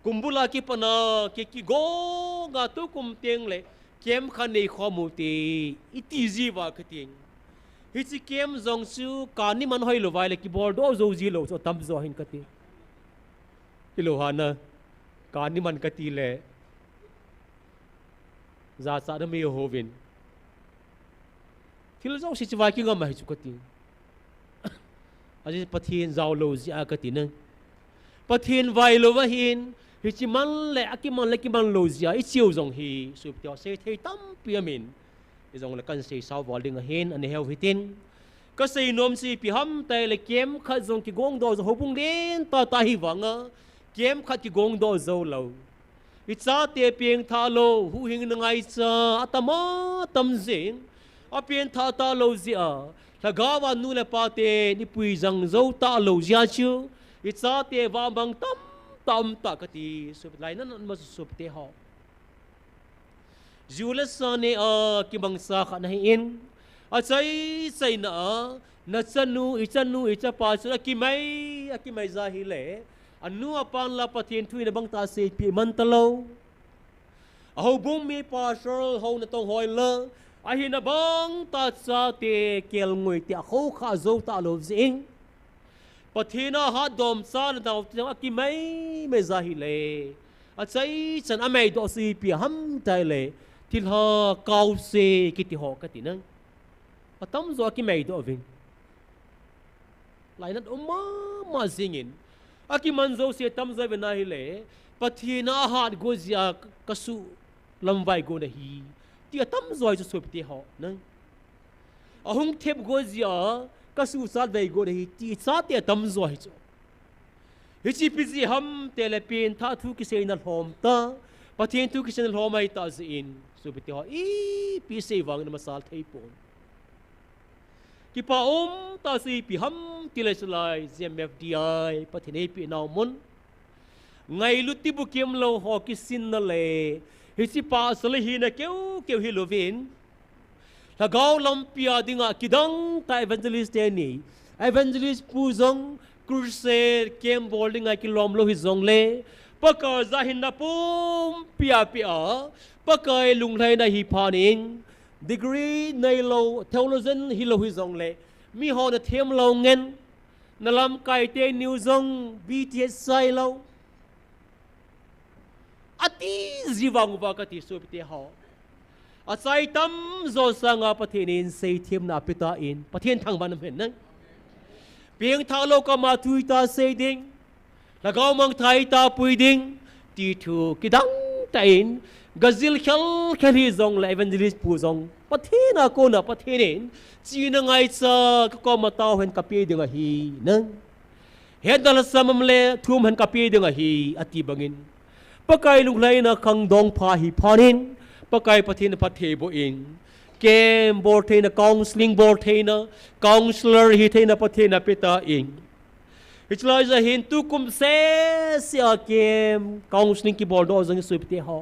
กุมบุลากิปนากิโกงาตุกุมเตียงเลยเกมขันในข้อมูลตีอิติจีวากติงฮิจิเกมจงซูการนี่มันห้อยลวายเลยกิบอลโดโซจีโลโซตัมโซหินกติกิโลหานะการนี่มันกติเลยซาซาดมีโฮวินที่เราต้องสิจวายกิงก็ไม่จุกติอาจจะปะเทียนเจ้าโลจีอากตินึงปะเทียนไวโลวะหินฮิจิมันเลยอากิมันโลจีอาอิชิวจงฮีสุบเดียวเซเทตัมเปียมินอิจงเลยกันเซสาววอลดิงเห็นอันนี้เฮลฮิตินก็เซนอมซีพิฮัมแต่เลยเกมขัดจงกิกงโดจะฮบุงเดนตาหิวังเกมขัดกิกงโดจะโลอิจาเตเปียงทาโลหูหิงนังไอซาอัตมาตัมเซงอเปียงทาตาโลจีอาถ้ากาวันนูเลปาเตนิปุยจังโจตาโลจีอาชิวอิจาเตวาบังตัมตากติสุบไลนั้นมาสุบเตหอจูเลสเนกิบังสาขันให้อินอาศัยใส่หน้านัชนูอิจปาสุอากิไม่ซาฮิเลอันนูอปันลาปะเทียนทุยในบังตาเซปีมันตะโลเอาบุ้มมีปาชลเอาในตรงหอยเลอาหินบังตาซาเตเกลงวยเตะเขาข้าโจตาโลซิงปะเทียนฮัดดอมซาในดาวจังอากิไม่ซาฮิเลอาศัยฉันอเมย์ดอซีปีฮัมใจเลยที่หากาวเซกิติหอกตินังปะตั้มโซอากิไม่ดอวินหลายนัดมาซิงินอากิมันโซเสียตั้มโซเวนัยเลปะเทียนอาหารโกเซียกสุลำไว้โกนะฮีที่ตั้มโซจะสวบติหอนังอาหงเทปโกเซียกสุซาดไว้โกนะฮีที่ซาเตียตั้มโซให้โจฮิจิปิซิฮัมเตเลปีนท่าทุกิเซนัลโฮมตาปะเทียนทุกิเซนัลโฮมไอตาซินสุบติหอปีเซวังนมาซาลเทปอนกิปาตาซีปีฮัมติเลสไล GMFDI ปะเทนปีนาวมุนไงลุติบุกิมโลหอกิสินนั่นเลยฮิสิปาสเลหินะเกียวฮิโลวินถ้าเกาลัมปีอาดิงากิดังตาเอเวนเจลิสเตนี่เอเวนเจลิสปูซงครูเซเกมบอลดิงากิลอมโลฮิซงเลปะกาซาหินนาปุมปีอาปะกาลุงไทยนาฮิพานิงdegree ในโล theologian ฮิโลฮิซงเลมีหอนะเทียมโลเงินนลำไก่เตนิวซง BTS ไซโลอติจีวังวากติสุบเตหออาศัยตั้มโซสังอาประเทศอินเซเทียมนาปิตาอินประเทศทางบ้านเห็นนั่งเพียงทางโลกมาทุยตาเซดิงแล้วก็มังไทยตาปุยดิงตีถูกกิดังแต่อินกซิลแค่ที่ซงและเอเวนเจลิสปูซงประเทศน่ะก็น่ะประเทศนี้จีนไงซะก็มาต้าเห็นกับปีดึงฮีนั่งเห็นดัลสมัมเลทุ่มเห็นกับปีดึงฮีอติบังอินปะไกลุงไลน่ะคังดงพาฮิพานินปะไกประเทศน่ะประเทศโบอินเกมบอร์เทน่ะกองสลิงบอร์เทน่ะกองสเลอร์ฮิเทน่ะประเทศน่ะเปตาอินอิจลอยจะเห็นตุกุมเซเสียเกมกองสลิงกีบอลโดจังสุบเตหอ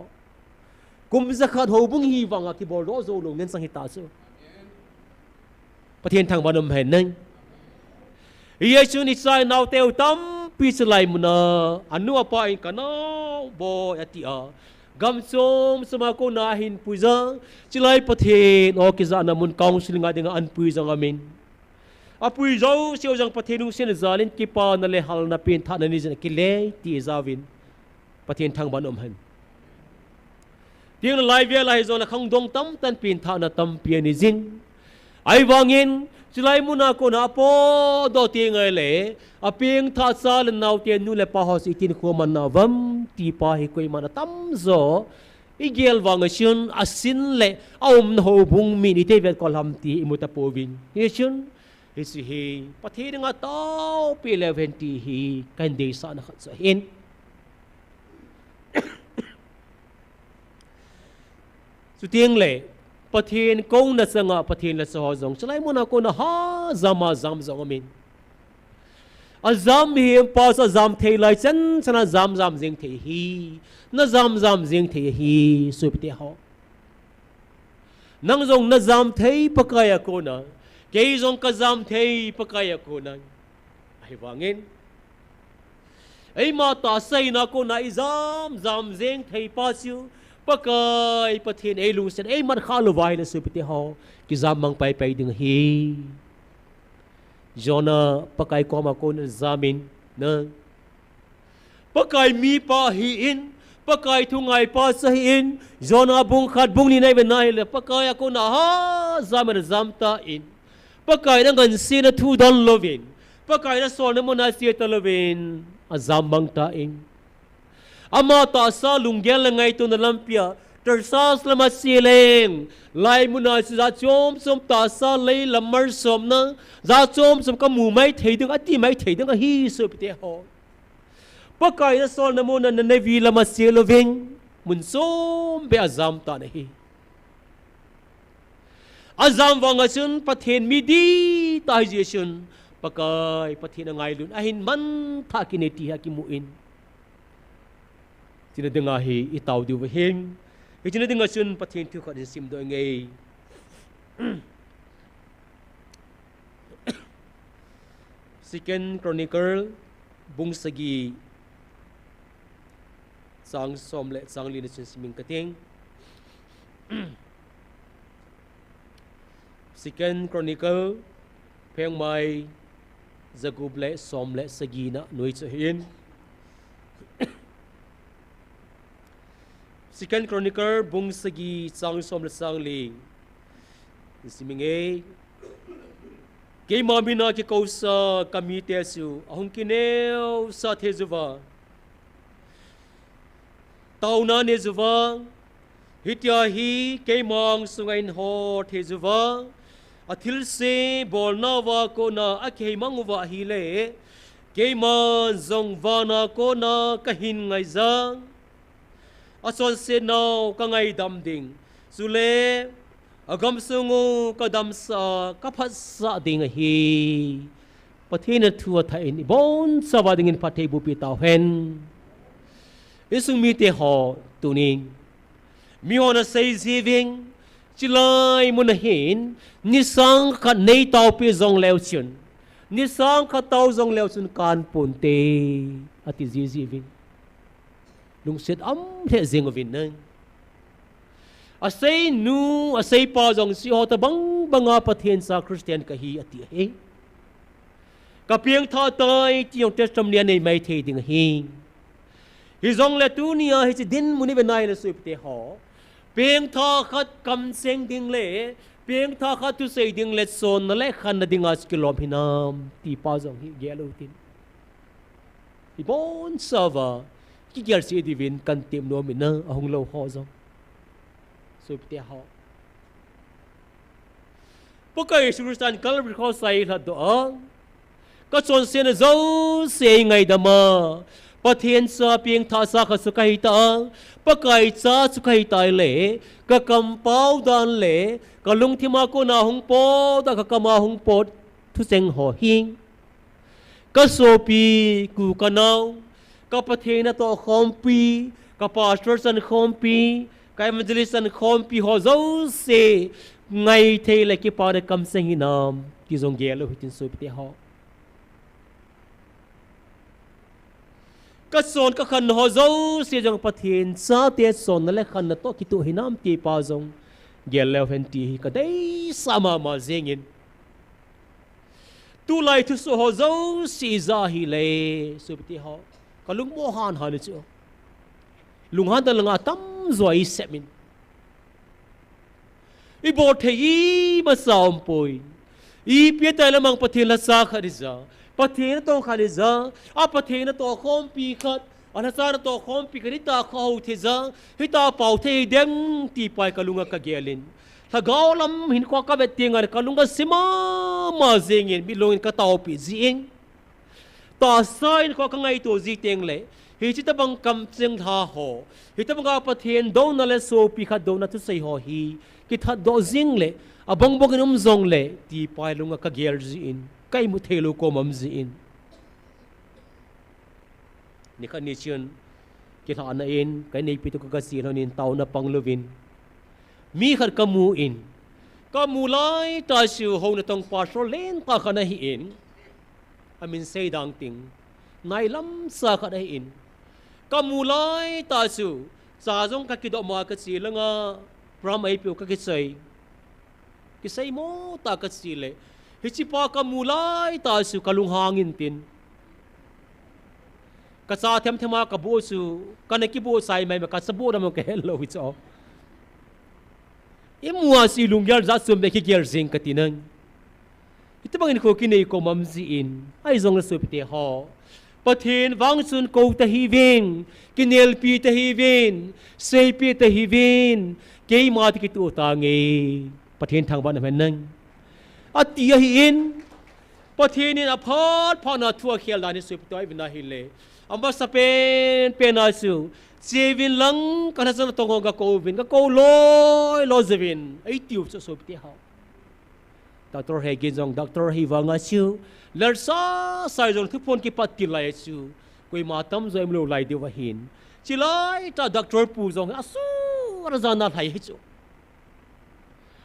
กุมจะขาดหูบุ้งฮีวังที่บอลโลโซลงเน้นสังหิตาซูประเทศทางบ้านเห็นนั่งเยซูนิสัยนาวเตวตั้มปีสไลมุนาอันนู้นไปกันนะบอยติอากำสมสมาคมนาหินปุยจังจิไลประเทศโอเคจะนามุนกองสิลิงาdenganอันปุยจังอามินอาปุยจังเสียวจังประเทศนุ่งเส้นจารินกิปานั่นเลยฮัลนาเป็นท่านนี้จะกิเลตีจาวินประเทศทางบ้านเห็นเตียงไลฟ์ไลฟ์โซนขังดงตั้มตันปีนท่านาตั้มเปียนิจินไอวางินจิไลมุนาโกนาโปโดเตียงไอเล่อเปียงท่าซาลนาวเตียนนูเลปะฮอสิตินโคมันนาวัมตีปาฮิโกยมันตั้มโซ igel wang chun asin le ho bung mi ni te vet kolam ti imuta povin he chun he si he pathe nga tau pi 11 ti hi kan de sa na khat sa hin su tieng le pathin kong na sanga pathin la so zong chlai mo na ko na ha zama zam zong amin azam hi pa sa zam thei lai chen chana zam jing thei hi na zam jing thei hi su pte ho nang zong na zam thei pakaya ko na ke zong ka zam thei pakaya ko na ai wangin ai ma ta sai na ko na zam jing thei pa siu pakai pathin ai lu sen ai man khalu vai na su pte ho ki zam mang pai ding hi Jona pakai ko ma ko na zamin na pakai mi pa hi in pakai thungai pa sa hi in Jona bung khat bung ni nai ben nai le pakai ko na ha zaman zamta in pakai na gan sin na thu don lovin pakai na sol na mo na si ta lovin azam bang ta in ama ta sa lunggel ngai tu na lampia tersas lama sileng lai muna za chom som ta sa lei lamar som na za chom som ka mu mai thei ding ati mai thei ding hi su pte ho pakai na sol na mo na na vi lama siloving mun som be azam ta na hi azam wanga chun pathen mi di ta ji chun pakai pathen ngai lun ahin man tha kineti ha ki mu in tina denga hi itau du heng Ijina dinga sun pathin tu khat sim do ngai Second Chronicle bung sagi sang som le sang li na siming kating Second Chronicle pheng mai zagub le som le sagi na noi cha hin Second Chronicle bung sagi sang som le sang li siminge ke mamina ke kausa kami te su ahung kineu sa the zuwa tauna ne zuwa hitya hi ke mang sungain ho the zuwa athil se bolna wa ko na akhe mangwa hi le ke man zong wana ko na kahin ngai zang ason se now ka ngai dam ding sule agam sungu ka dam sa ka phat sa ding hi pathina thua thai ni bon sawa ding in pathe bu pi taw hen isung mi te ho tuning mi ona sei ziving chilai mun hin ni sang kha nei taw pi zong lew chun ni sang kha taw zong lew chun kan pon te ati ziving lung set am the zing vin nang asai nu asai pa jong si ho ta banga pathian sa Christian ka hi ati he ka piang tha tai ti yong testament nei mai the ding hi zong le tu nia hi din muni be nai le sup te ho piang tha khat kam seng ding le piang tha khat tu sei ding le son na le khan na ding as kilom hinam ti pa jong hi gelo tin bon sava ki gyal si divin kan tim no mi na ahung lo ho zo sup te ho pakai surstan kal bi kho sai la do ka chon se na zo se ngai da ma pathian sa pieng tha sa kha su kai ta pakai cha su kai tai le ka kam pau dan le ka lung thima ko na hung po da ka kama hung po thu seng ho hing ka so pi ku ka nau ka pathena to khompi ka pastor san khompi ka evangelist san khompi ho zo se ngai the le ki pa de kam seng hinam ki zong gelo hitin so pte ho ka son ka khan ho zo se jong pathin sa te son le khan na to ki tu hinam ti pa zong gelo hen ti ka dei sama ma zengin tu lai thu so ho zo si za hi le so pte ho kalung mo han han chu lung han da langa tam zoi semin i bo the i ma saum poi i pia ta lamang pathin la sa khariza pathin to khariza a pathin to khom pi khat anh ta to khom pi cái ta khâu thế giờ ta bảo thế đêm ti pai kalunga ka gelin thà gạo lắm hin qua các vật tiền người kalunga sima mà zengin bị lôi ka tàu pi zing ta sai qua cái ngày tổ gì tiền lệ hi chỉ ta bằng cầm chân tha ho hi ta bằng cái phát hiện đâu na lệ so pi khát đâu na tu say ho hi cái thà đâu zing lệ abang bong num zong lệ ti pai lunga ka gel zin cái mu thelo ko mam zin ni kan ni chen ke tha na in cái này pi tu ka si lo nin tau na pang lovin mi khat kamu in kamu lai ta siu ho na tong pa so len ka khana hi in amin sei dang ting nai lam sa khat hi in kamu lai ta siu sa jong ka ki do ma ka si langa pram ai pi ka ki sei mo ta ka si le hi chi pa kamu lai ta siu kalung hangin tin ka sa them thema ka bo su ka na ki bo sai mai ma ka sa bo na mo ka hello hi cho e mua si lung yar za sum be ki ger zing ka tinang ita bangin ko kinai ko mamzi in ai zong la su pite ho pathin wang sun ko ta hi vin kinel pi ta hi vin sei pi ta hi vin ke ma ti ki tu ta nge pathin thang ban men nang atia hi in pathin in apart phana thua khel da ni su pitoi bina hi le amba sa pen na su Sevin lang kana sa tongo ga kovin ga ko lo zevin ai tiu sa so pite ha Dr. Hegin jong Dr. Hiwanga chu lersa sai jong thupon ki pat ki lai chu koi ma tam zo em lo lai de wa hin chilai ta Dr. Pu jong asu razana thai chu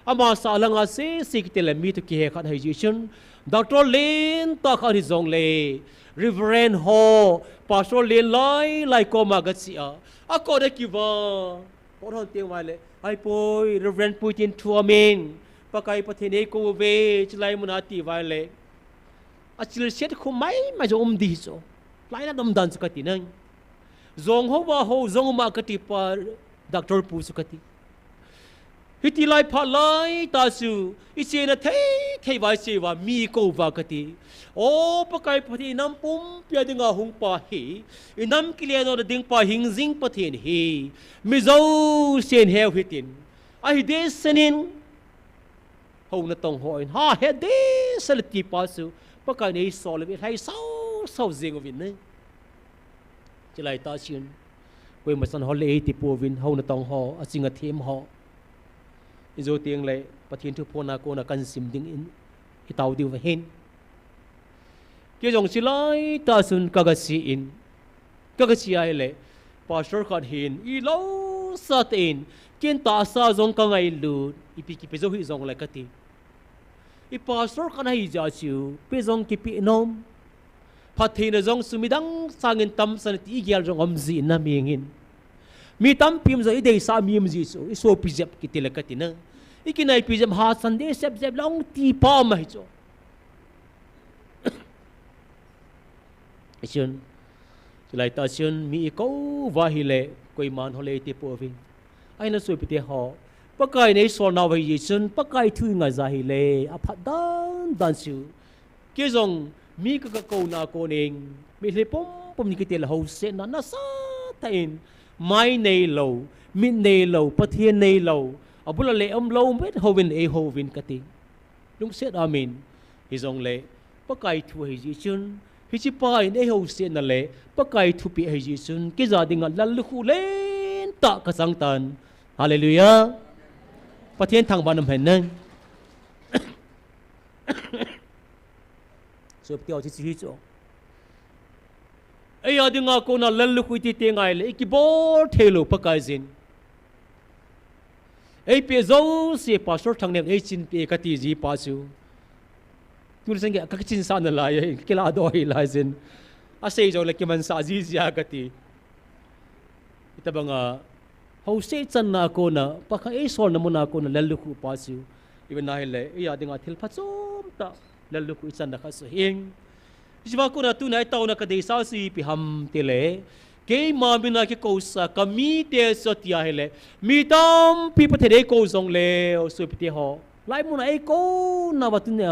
ama sa langa se sikitele mi to ki he khat hai ji chun Dr. Lin ta kha ri jong le Reverend Ho Pastor Lin lai ko ma ga chi a ko de ki wa ko thon tiang wai le ai poi Reverend Putin thua men pakai pathine ko ve chlai muna ti wai le a chil set khu mai ma jo di so lai na dam dan su ka ti nang zong ho wa ho zong ma ka ti pa Dr. Pu su ka ti hiti lai pha lai ta su ise na thei wai se wa mi ko wa ka ti o pakai phathi nam pum pya dinga hung pa hi inam kile no ding pa hing jing pathin hi mi zo sen heu hitin ai de senin ho na tong hoin ha he de salati pa su pakai nei so le hai sau jing vin ne chilai ta chin koi ma san ho le ti pu vin ho na tong ho a singa them ho izo tiang le pathin thu phona ko na kan sim ding in itau diu va hen ke jong silai ta sun ka ga si in ka ga si ai le pastor khat hin I lo sa tin ken ta sa jong ka ngai lu ipi ki pe zo hi jong la ka ti I pastor kan hai ja chiu pe jong ki pi nom pathin jong sumidang sangin tam san ti gyal jong om zi na mingin mi tam pim zo idei sa mi ji so pijap ki tilakati na ikinai pijam ha sande sep long ti pa ma hi cho ichun lai ta chun mi ko wa hi le koi man hole ti po vi ai na so pite ho pakai nei so na wa yi chun pakai thui nga za hi le a phat dan chu ke jong mi ka ko na ko ning mi le pom ni ki tel ho se na sa tain mai nei lo min nei lo pathian nei lo abula le lo met hovin e hovin kati lung set amin hi jong le pakai thu hi ji chun hi chi pai nei ho se na le pakai thu pi hi ji chun ki za dinga lal khu len ta ka sang tan hallelujah pathian thang ban hem nang so ptio chi chi cho ai adinga ko na lal khu ti te ngai le ki bor thelo pakai jin ai pe zo se pastor thang ne ai chin pe ka ti ji pa chu tur sang ka chin sa na la ye ki la do hi la jin a sei zo le ki man sa ji ja ka ti ita banga ho se chan na ko na pa kha ai sol na mo na ko na lal khu pa chu ibn na hele ai adinga thil pha chom ta lal khu chan na kha so hing Jwa ko na tu na itaw na kadai sa si piham tele ke ma bina ke ko sa kami te so tia hele mi tam pi pathe ko song le o so pite ho lai mu na ko na wa tu ne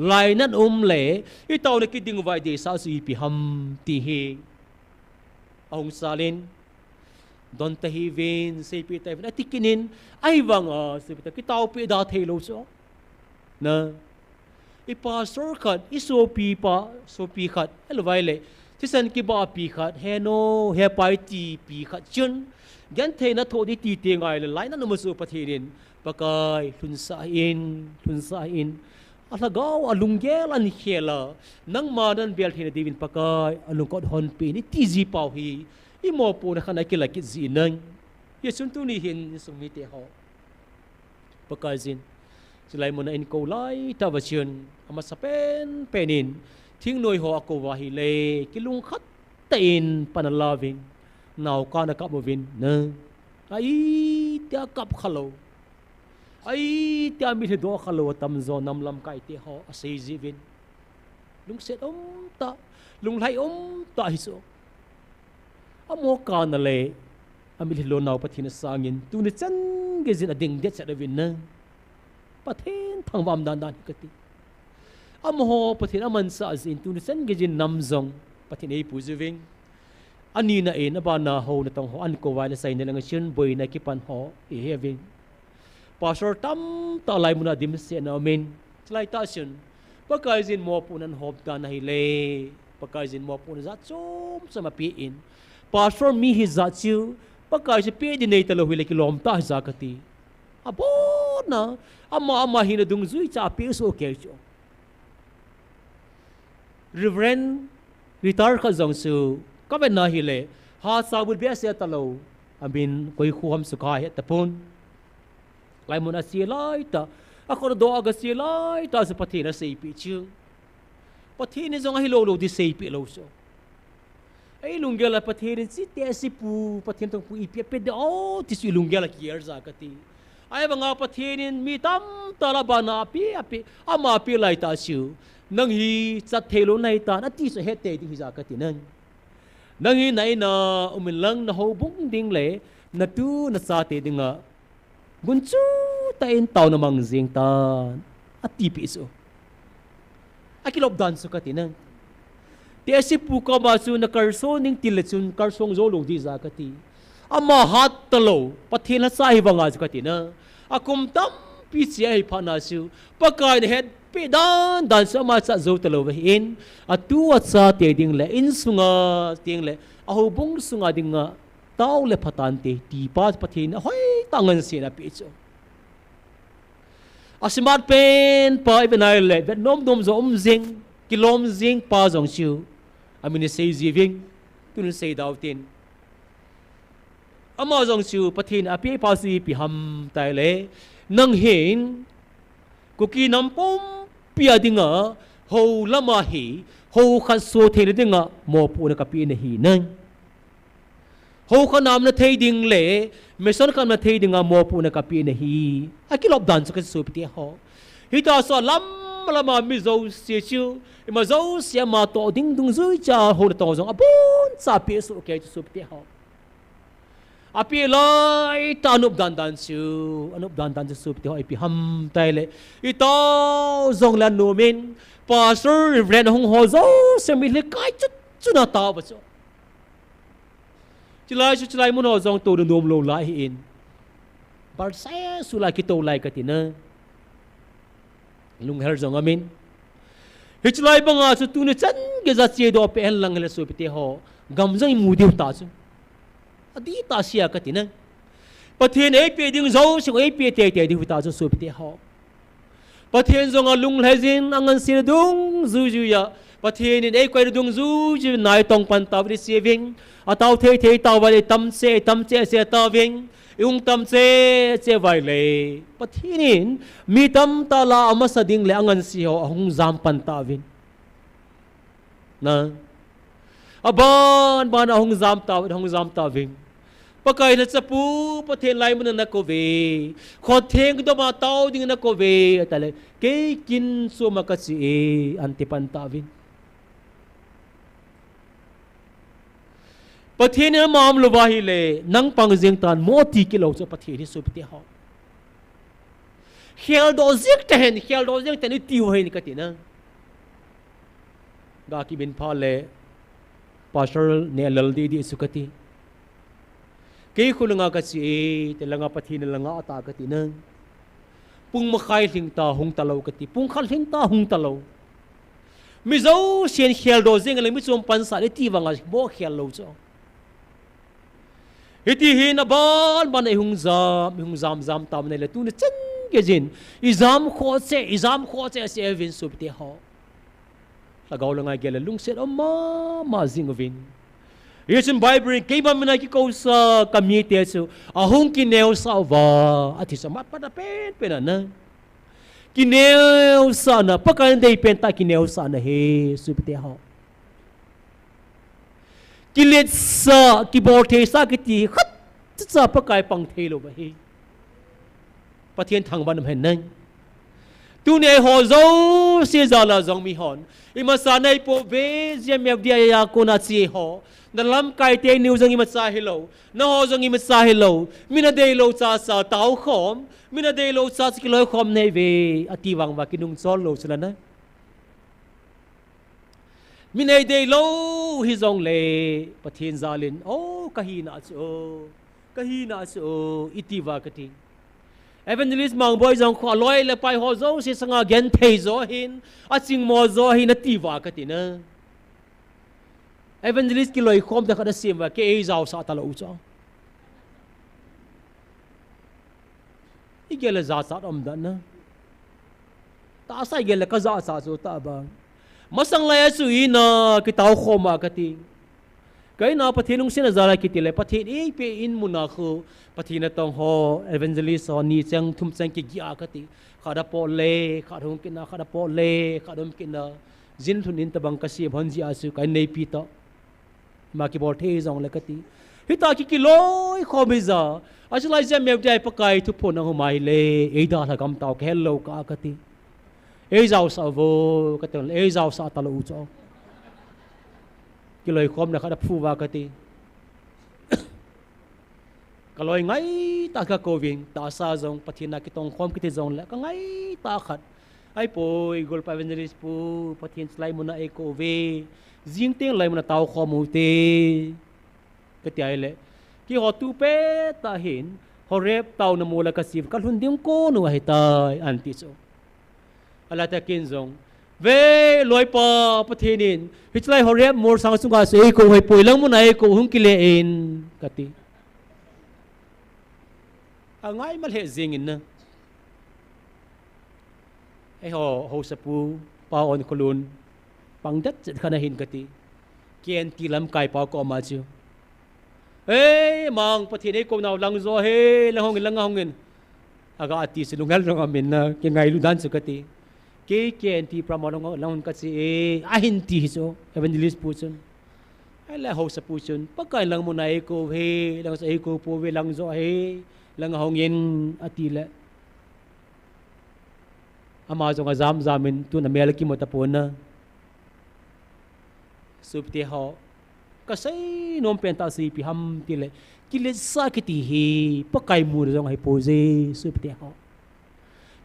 lai nan le itaw na ki ding vai de sa si piham ti he ông salin don tahi vin sei pi tai na tikinin ai wanga se ta ki tau pi da thelo so na I pastor khat I sopi pa sopi khat helwai le thisan ki ba pi khat he no he pai ti pi khat chun gan the na tho di ti te ngai le lai na no su pathirin pakai thun sa in alagaw alunggel an khela nang madan bel thina divin pakai alungkot hon pi ni tizi pau hi I mo po na kana kila kit zi nang yesun tu ni hin sumi te ho pakai zin silai mo na in ko lai tawachun ama sapen penin thing noi ho ako wa hi le kilung khat tain panalavin naw ka na kabovin na ai ta kap khalo ai ta mi do khalo tam zo nam lam kai te ho asei zivin lung set ta lung lai ta hi so amo ka na le ami lo naw pathina sangin tu ni chan ge zin ading det sa davin na pathin thangwam dan dan kati amho pathin aman sa zin tu ni chan ge jin nam zong pathin ei pu ziving ani na e na ba na ho na tong ho an ko wa na sai na lang chen boy na ki pan ho e heving pastor tam ta lai muna dim se na men slai ta chen pakai jin mo punan hop ta na hi le pakai jin mo pun za chom sama pi in pastor mi hi za chu pakai se pe di nei ta lo hi le ki lom ta za kati abon na ama hi na dung zui cha pe so ke cho reverend ritar kha zong su ka ben na hi le ha sa bul be se ta lo amin koi khuam su kha he ta pun lai mun a si lai ta a ko do aga si lai ta se pathi na sei pi chu pathi ni zong hi lo lo di sei pi lo so ai lunggela pathi ni si te si pu pathi tong pu I pe de o ti si lunggela ki er za ka ti ai banga pathi ni mi tam ta la ba na pi ama pi lai ta chu nang hi chat thelo nai ta na ti so he te di za ka ti nang hi nai na umin lang na ho bung ding le na tu na sa te dinga gunchu ta in tau na mang zing ta ati pi so akilop dan so ka ti nang ti asi pu ka ba su na karso ning tilachun karsong zo lo di za ka ti ama hat talo pathina sa hi wanga ka ti na akum tam pi si ai phana su pakai ne het pi dan sa ma sa zo talo in atu at sa te ding le in sunga ting le aho bung sunga dinga tau le phatan te ti pa pathin hoi tangan si na pi cho asimat pen pa ibenai le bet nom zo zing kilom zing pa zong chiu amini sei ziving tun sei daw tin ama zong chiu pathin api pa si pi ham tai le nang hin KUKI nampom pia dinga ho lama hi ho khan so the dinga mo pu na kapi na hi nang ho khanam na thei ding le meson kan na thei dinga mo pu na kapi na hi akilop dan so ka so pi ho hita so lam lama mi zo se chu ma zo se ma to ding dung zui cha ho na to zong abun sa pi so ke so pi ho api lai ta anup dan su pi ho pi ham tai le I to zong lan no min pastor ren hong ho zo se mi le kai chu na ta ba so chilai mun ho zong to nom lo lai in bar sa su la ki to lai ka ti na lung her zong amin hichlai banga su tu ne chan ge za che do pe lang le su pi te ho gam zai mu diu ta chu adi ta sia ka ti na pathian ei pe ding zo su ei pe te te diu ta chu su pi te ho pathian zong a lung lai jin angan sin dung zu ya pathian in ei kwai dung zu ji nai tong pan ta ri saving atau the tau wa le tam che se ta ving yung tam che vai le pathin mi tam ta la ama sading le angan si ho hung zam pan ta vin na aban ban hung zam ta vin pakai na chapu pathin lai mun na ko ve kho theng do ma tau ding na ko ve atale ke kin so ma ka si e anti pan ta vin pathin na mam lo ba hi le nang pang jeng tan mo ti ki lo cho pathin hi so pti ho khel do zik ten ti ho hin ka ti na ga ki bin pha le pastor ne lal di sukati ke khulanga ka si te langa pathin langa ata ka ti nang pung makhai thing ta hung talo ka ti pung khal thing ta hung talo mi zo sian khel do zeng le mi chom pan sa le ti wanga bo khel lo cho hiti hi na ban ban e hung zam tam ne le tu ne chen ke jin izam kho che se vin sup te ho lagaw lang ay gela lung set ma zing vin yesin bible ke ba mina ki ko sa kamite so ahong kineo sa va ati sa mat pa da pen na kineo sa na pakan dei pen ta kineo sa na he sup te ho kilet sa ki borte sa ki ti khat sa pakai pang the lo ba he pathian thang ban hem nang tu ne ho zo se za la zong mi hon ima sa nai po ve GMFDI ya ko na chi ho na lam kai te niu zong ima sa hello na ho zong ima sa hello mina de lo cha sa tau khom mina de lo cha ki lo khom nei ve ati wang wa kinung chol lo sala na mina de lo hi zong le pathian zalin o kahina so iti wa kati evangelist mang boy jong kho loi le pai ho zo se sanga gen thei zo hin a ching mo zo hin ti wa ka ti na evangelist ki loi khom da kha da sim wa ke e zau sa ta lo cho i gele za sa om da na ta sai gele ka za sa zo ta ba masang la ya su i na ki tau khoma ka ti kai na pathinung sina zara ki ti le pathin e pe in muna khu pathina tong ho evangelist ho ni chang thum chang ki gia ka ti khada po le khadum kina khada po le khadum kina jin thun in tabang ka si bhanji asu kai nei pi to ma ki bor the jong le ka ti hita ki loi khobiza asulai jam me dai pakai thu phon ho mai le e da la gam taw ke hello ka ti e zau sa vo ka te e zau sa ta lo u cho ki loi khom na khada phu wa ka ti ka loi ngai ta ka kovin ta sa zong pathina ki tong khom ki te zong la ka ngai ta khat ai poi gol pa evangelist pu pathin slai muna e ko ve jing teng lai muna taw khom u te ka ti ai le ki ho tu pe ta hin ho rep taw na mula ka sif ka hun ding ko nu hai tai an ti so ala ta kin zong ve loi pa pathinin hitlai ho rep mor sang sunga se ko hoi poi lang muna e ko hung ki le in ka ti angai mal he zingin na ai ho sapu pa on kolun pangdat khana hin kati kien ti lam kai pa ko ma chu ei mang pathin ei ko naw lang zo he lang hongin aga ati silungal rong amin na ke ngai lu dan chu kati ke kien ti pramonong lang ka si e ahin ti so evangelist pu chun ai la ho sapu chun pakai lang mo na e ko he lang sa e ko po ve lang zo he lang hongin atila ama zo nga zamin tu na mel ki mo tapon na subti ho kasai nom penta si pi ham tile kile sa kiti hi pakai mu zo nga pose subti ho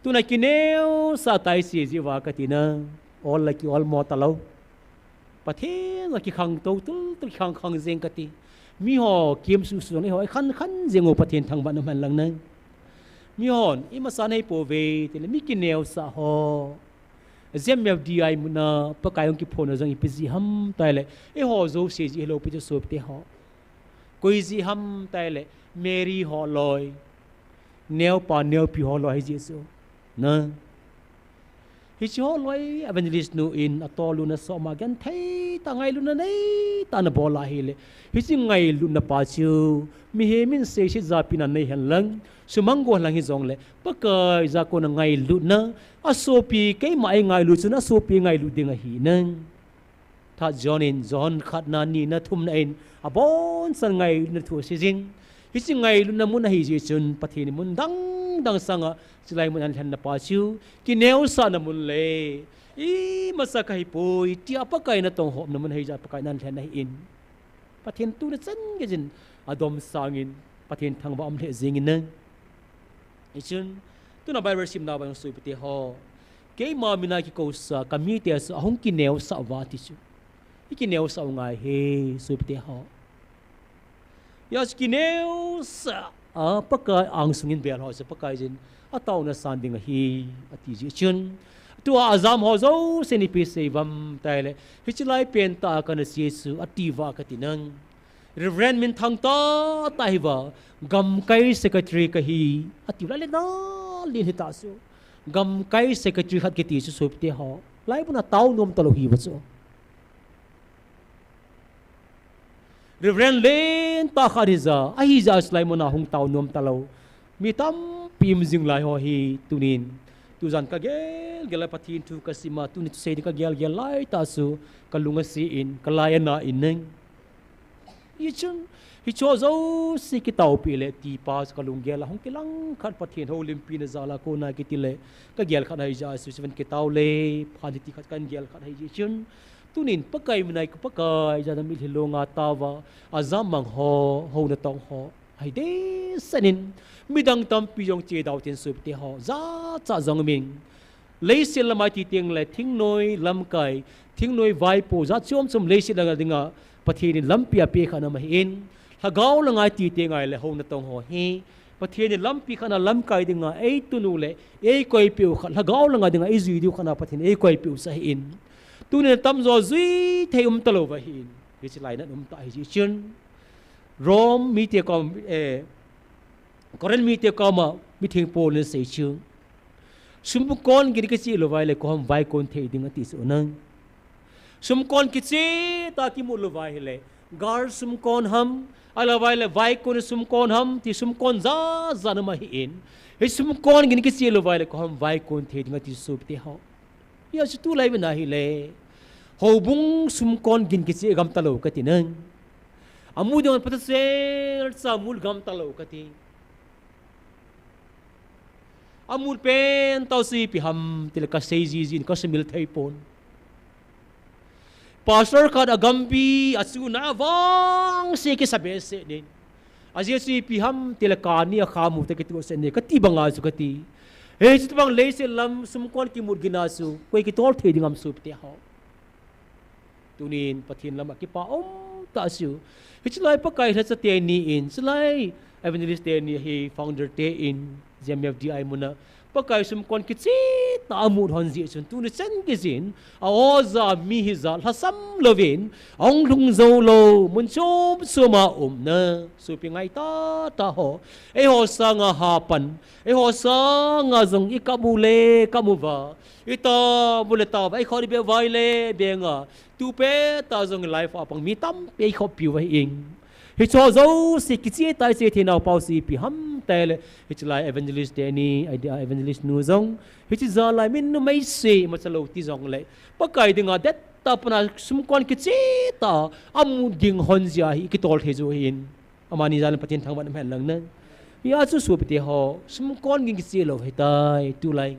tu na kineu sa tai si ji wa katina all like all mo talo pathe la ki khang to tu khang zeng kati mi ho kim su su ni ho khan zengo pathin thang ban man lang nang mi hon i ma san hei po ve te mi ki neo sa ho GMFDI muna pakayong ki phone jang ipji ham taile e ho zo se ji hello pi so te ho koi ji ham taile mary ho loi neo pa neo pi ho loi ji so na hi cho loi evangelist nu in atolu na so ma gan thai ta ngai lu na nei ta na bola hele hi chi ngai lu na pa chu mi he min se shi za pina nei han lang sumango lang hi zong le pakai za ko na ngai lu na asopi ke mai ngai lu chu na sopi ngai lu ding a hi nang tha john khat na ni na thum na in abon san ngai na thu si jing hi chi ngai lu na mun na hi ji chun pathi ni mun dang sanga silai mun an han na pa chu ki neu sa na mun le i masa kai poi ti apa kai na tong hop na mun hei ja pakai nan than na in pathin tu na chen ge jin adom sangin pathin thang ba om the jing in nang ichun tu na bible sim na ba su pite ho ke ma mina ki ko sa kamite sa hong ki neu sa wa ti chu ikineu sa ngai he subte ho yas kineu sa pakai ang sungin bel ho sa pakai jin ataw na sanding hi ati ji chun tu azam ho zo senipi sevam taile hichilai pen ta kana yesu ativa katinang reverend min thang ta taiwa gam kai secretary ka hi ativa le na lin hita su gam kai secretary khat ke ti su subte ho lai buna taw nom talo hi ba so reverend len ta khariza ahi za slai mona hung taw nom talo mi tam pim jing lai ho hi tunin tu zan ka gel pathin tu kasima tu ni tu sei ka gel lai ta su kalunga si in kalayana ineng ichun hi cho zo si ki taw pi le ti pas kalung gel hong kilang khat pathin ho limpi na zala ko na ki ti le ka gel khat hai ja su seven ki taw le phani ti khat kan gel khat hai ji chun tunin pakai menai ko pakai jana mil hilonga tawa azam mang ho na tong ho ai de sanin midang tam pi yong che daw tin sup te ho za cha zong ming leisil lamai ti tiang le thing noi lam kai thing noi vai po za chom chom leisil la dinga pathin lampia pe khana ma hin hagaw la ngai ti te ngai le ho na tong ho he pathin lampi khana lam kai dinga ei tunu le ei koi pe kha hagaw la ngai dinga ei zui diu khana pathin ei koi pe sa in tunin tam zo zui thei talo va hin hi chi lai na ta hi chi chun rom mi te kom koren mi te kama mi thing pol ne sei chung sum kon gi ke chi lo vai le ko hom vai kon thei ding ati so nang sum kon ki chi ta ki mu lo vai le gar sum kon ham ala vai le vai kon sum kon ham ti sum kon za na ma hi in he sum kon gi ke chi lo vai le ko hom vai kon thei ding ati so te ho ya chu tu lai na hi le ho bung sum kon gin ki chi gam talo ka ti nang amu don pat se sa mul gam talo ka ti amul pen tau si pi ham til ka sei ji jin ka simil thai pon pastor ka da gambi asu na wang se ke sabe se ne azia si pi ham til ka ni kha mu te ke tu se ne ka ti banga su ka ti he chi bang le se lam sum kon ki mur gina su koi ki tol thei dingam su te ha tunin pathin lam ki pa om ta su hi lai pa kai sa te ni in slai evangelist te ni he founder te in GMFDI muna pakai sum kon kichi ta amur honji sun tu ni chen gizin a oza mi hiza hasam lovin ong lung zo lo mun chom suma na su pi ngai ta ho e ho sa nga hapan e ho sa nga zong ikamule kamuwa ita buleta ba e khori be vai le be nga tu pe ta zong life apang mi tam pe kho piu wa ing hi cho zo si kichi tai se thina pau si pi ham tele hi lai evangelist deni idea evangelist nu zong hi chi za lai min mai se ma chalo ti zong le pakai dinga det ta pana sum kon kichi ta amu ding hon zia hi ki tol the zo hin amani zan patin thang ban men lang na ya chu su pte ho sum kon ging kichi lo hi tai tu lai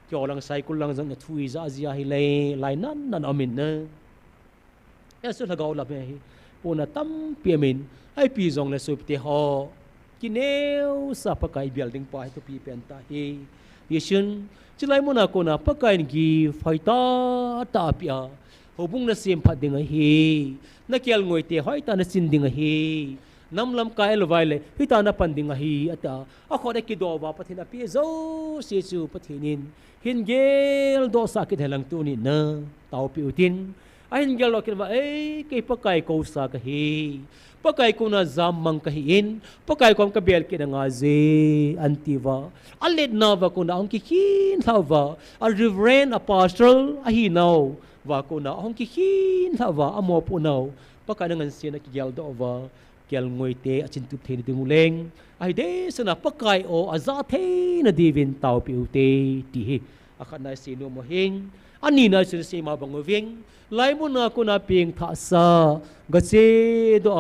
kyo lang sai kul lang zong na thui za zia hi lai nan amin na ya su la gaw la me hi puna tam piamin ai pi zong le sup te ho kineu sa pakai building pa to pi pen ta he yishun chilai mona ko na pakai gi faita ta pia hobung na sem phat ding he na kel ngoi te hoi ta na sin ding he nam lam kai lo vai le hi ta na pan ding he ata a kho de ki do ba pathina pi zo se chu pathinin hin gel do sa ki thelang tu ni na tau pi utin ahin gel lo kin ba ke pakai ko sa ka hi pakai ko na zam mang ka hin pakai ko ka bel ki nga ze antiva alid na va ko na ang ki kin thava a reverend apostle ahi now va ko na ang ki kin thava amo po now pakai ngan sin ki gel do va gel ngoi te achin tu the ni dinguleng ai de sana pakai o aza the na divin tau pi te ti hi akhana sino mo hing ani na sin se ma bangoving lai mo na ko na ping tha sa ga che do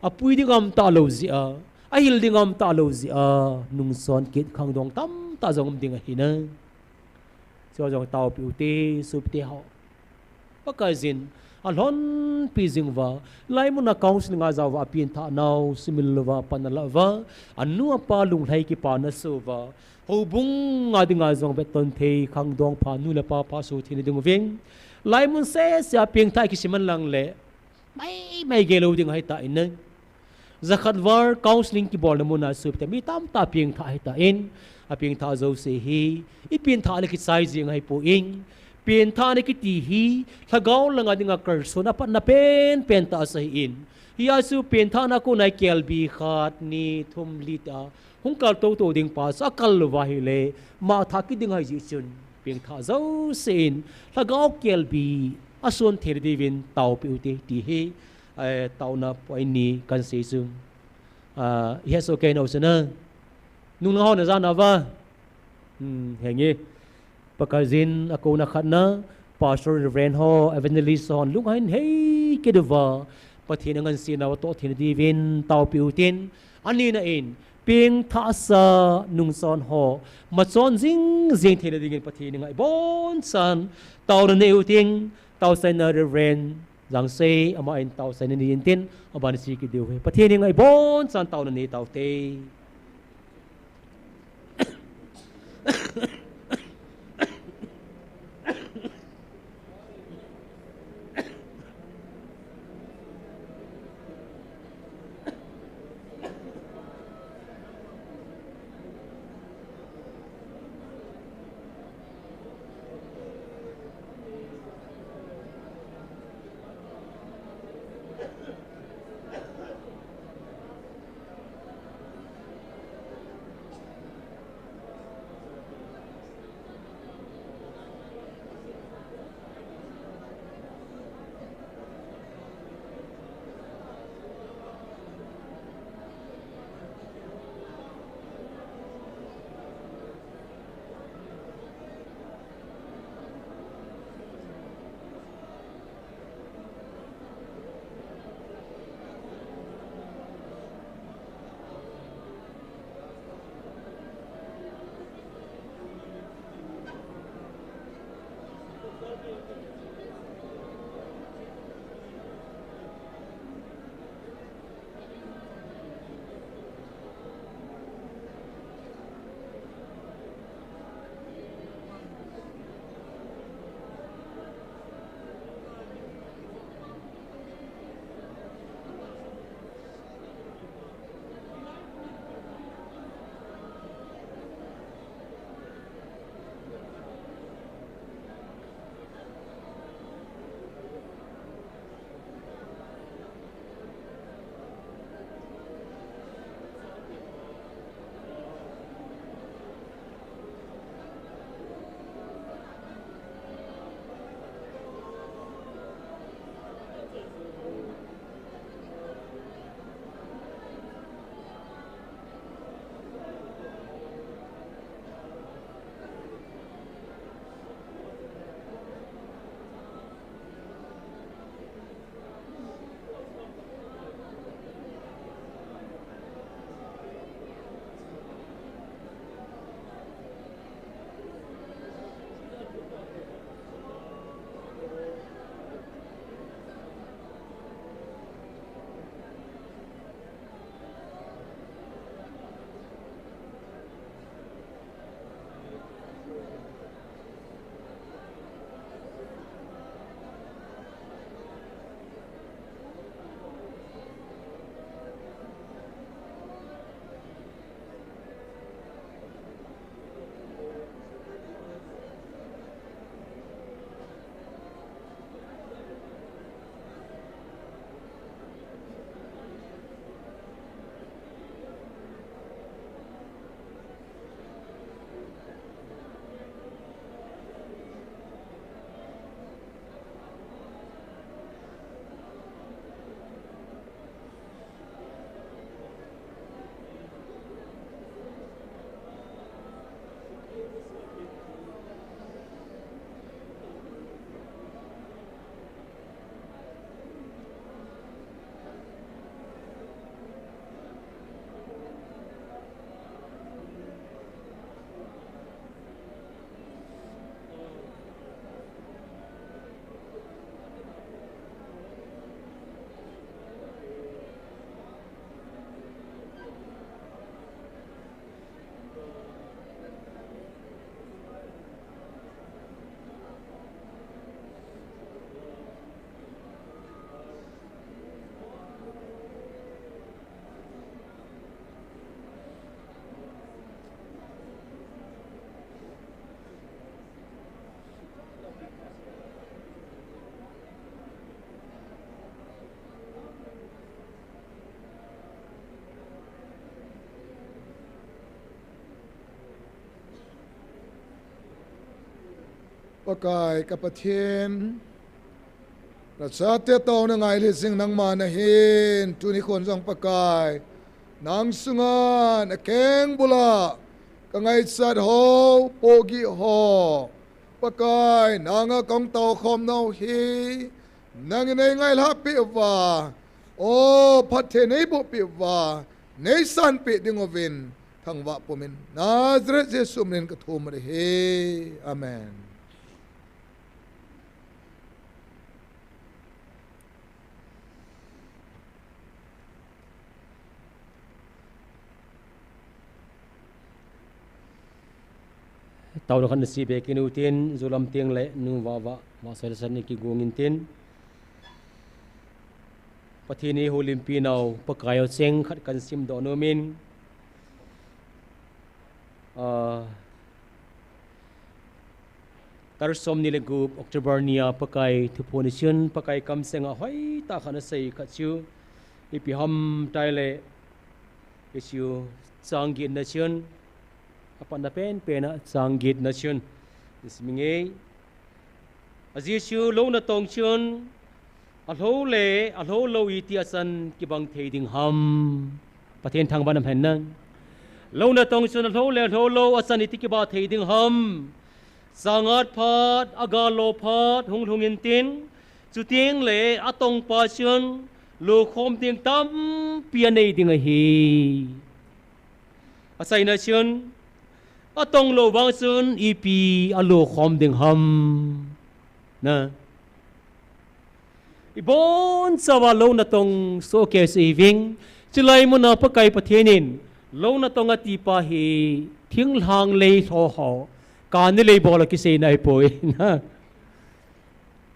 a pui ding am ta lo zi a hil ding am ta lo zi a nung son kit khang dong tam ta jong ding a hina so jong tau pi te sup te ho pakai zin alhon pizing va lai mun na counseling a zawa apin tha now similwa panalawa anu apa lung hai ki pa na so va ho bung nga dinga zong beton thei khang dong pha nu la pa so thini ding veng lai mun se sia ping thai ki siman lang le mai gelo ding hai ta in zakhat war counseling ki bol mun na sup te mi tam ta ping tha hai ta in aping tha zo se hi ipin tha le ki sai jing hai po ing pin tha ne ki ti hi thagau langa dinga kar so na pat na pen ta sa in hi asu pin tha na ko nai kel bi khat ni thum lita hung kal to ding pa sa kal wa hi le ma tha ki ding hai ji chun pin tha zo sin thagau kel bi ason ther divin tau pi uti ti hi tau na poi ni kan se sung yes okay no sana nung na ho na za na va hengi pakazin ako na khatna pastor reverend ho evangelist hon lung hain hey kedwa pathin ngan sin na to thin divin tau piutin ani na in ping tha sa nung son ho ma son jing thin dingin pathin ngai bon san tau na ne uting tau sai na reverend jang se ama in tau sai na ni tin aban si ki dewe pathin ngai bon san tau na ni tau te ปกายกับประเทศรัชาเตตาวนังไงลิสิงนังมานะเห็นทุนิคนสังปกายนางสุงานเกงบุลากังไงสัตว์โฮโปกิโฮปกายนางกองเตาคอมนาฮีนางในไงลาปิวาโอพัทเทในบุปิวาในสันปิดิงอวินทั้งวะปมินนาซเรเจสุมนินกทุมรเฮอาเมนตาวคันสีเบกินูตินจุลัมเตียงเละนูวาวาเซลสันนิกิกงอินตินปฏินีโฮลิมปีนาวปกายเซงขัดกันซิมดอนมินตาร์สมนิเลกูออกตุบาร์เนียปกายทุพนิชันปกายคำเซงaห้อยตาขันเซย์ขัดชิวอีพิฮัมไตเล่กิชิวสังกินนัชนapa na pena sanggit na chun isminge azisu lo na tong chun alho lo iti asan kibang thading ham pathen thang ban phen nan lo na tong chun alho lo asan iti kiba thading ham sangat phat agalo phat hung in tin chu tieng le atong pa chun lo khom tieng tam pianei ding a hi asai na chun atong lo wang sun ipi alo khom ding ham na ibon sawa lo na tong so ke saving chilai mo na pakai pathenin lo na tong ati pa hi thing hang le tho ho ka ni le bol ki se nai poi na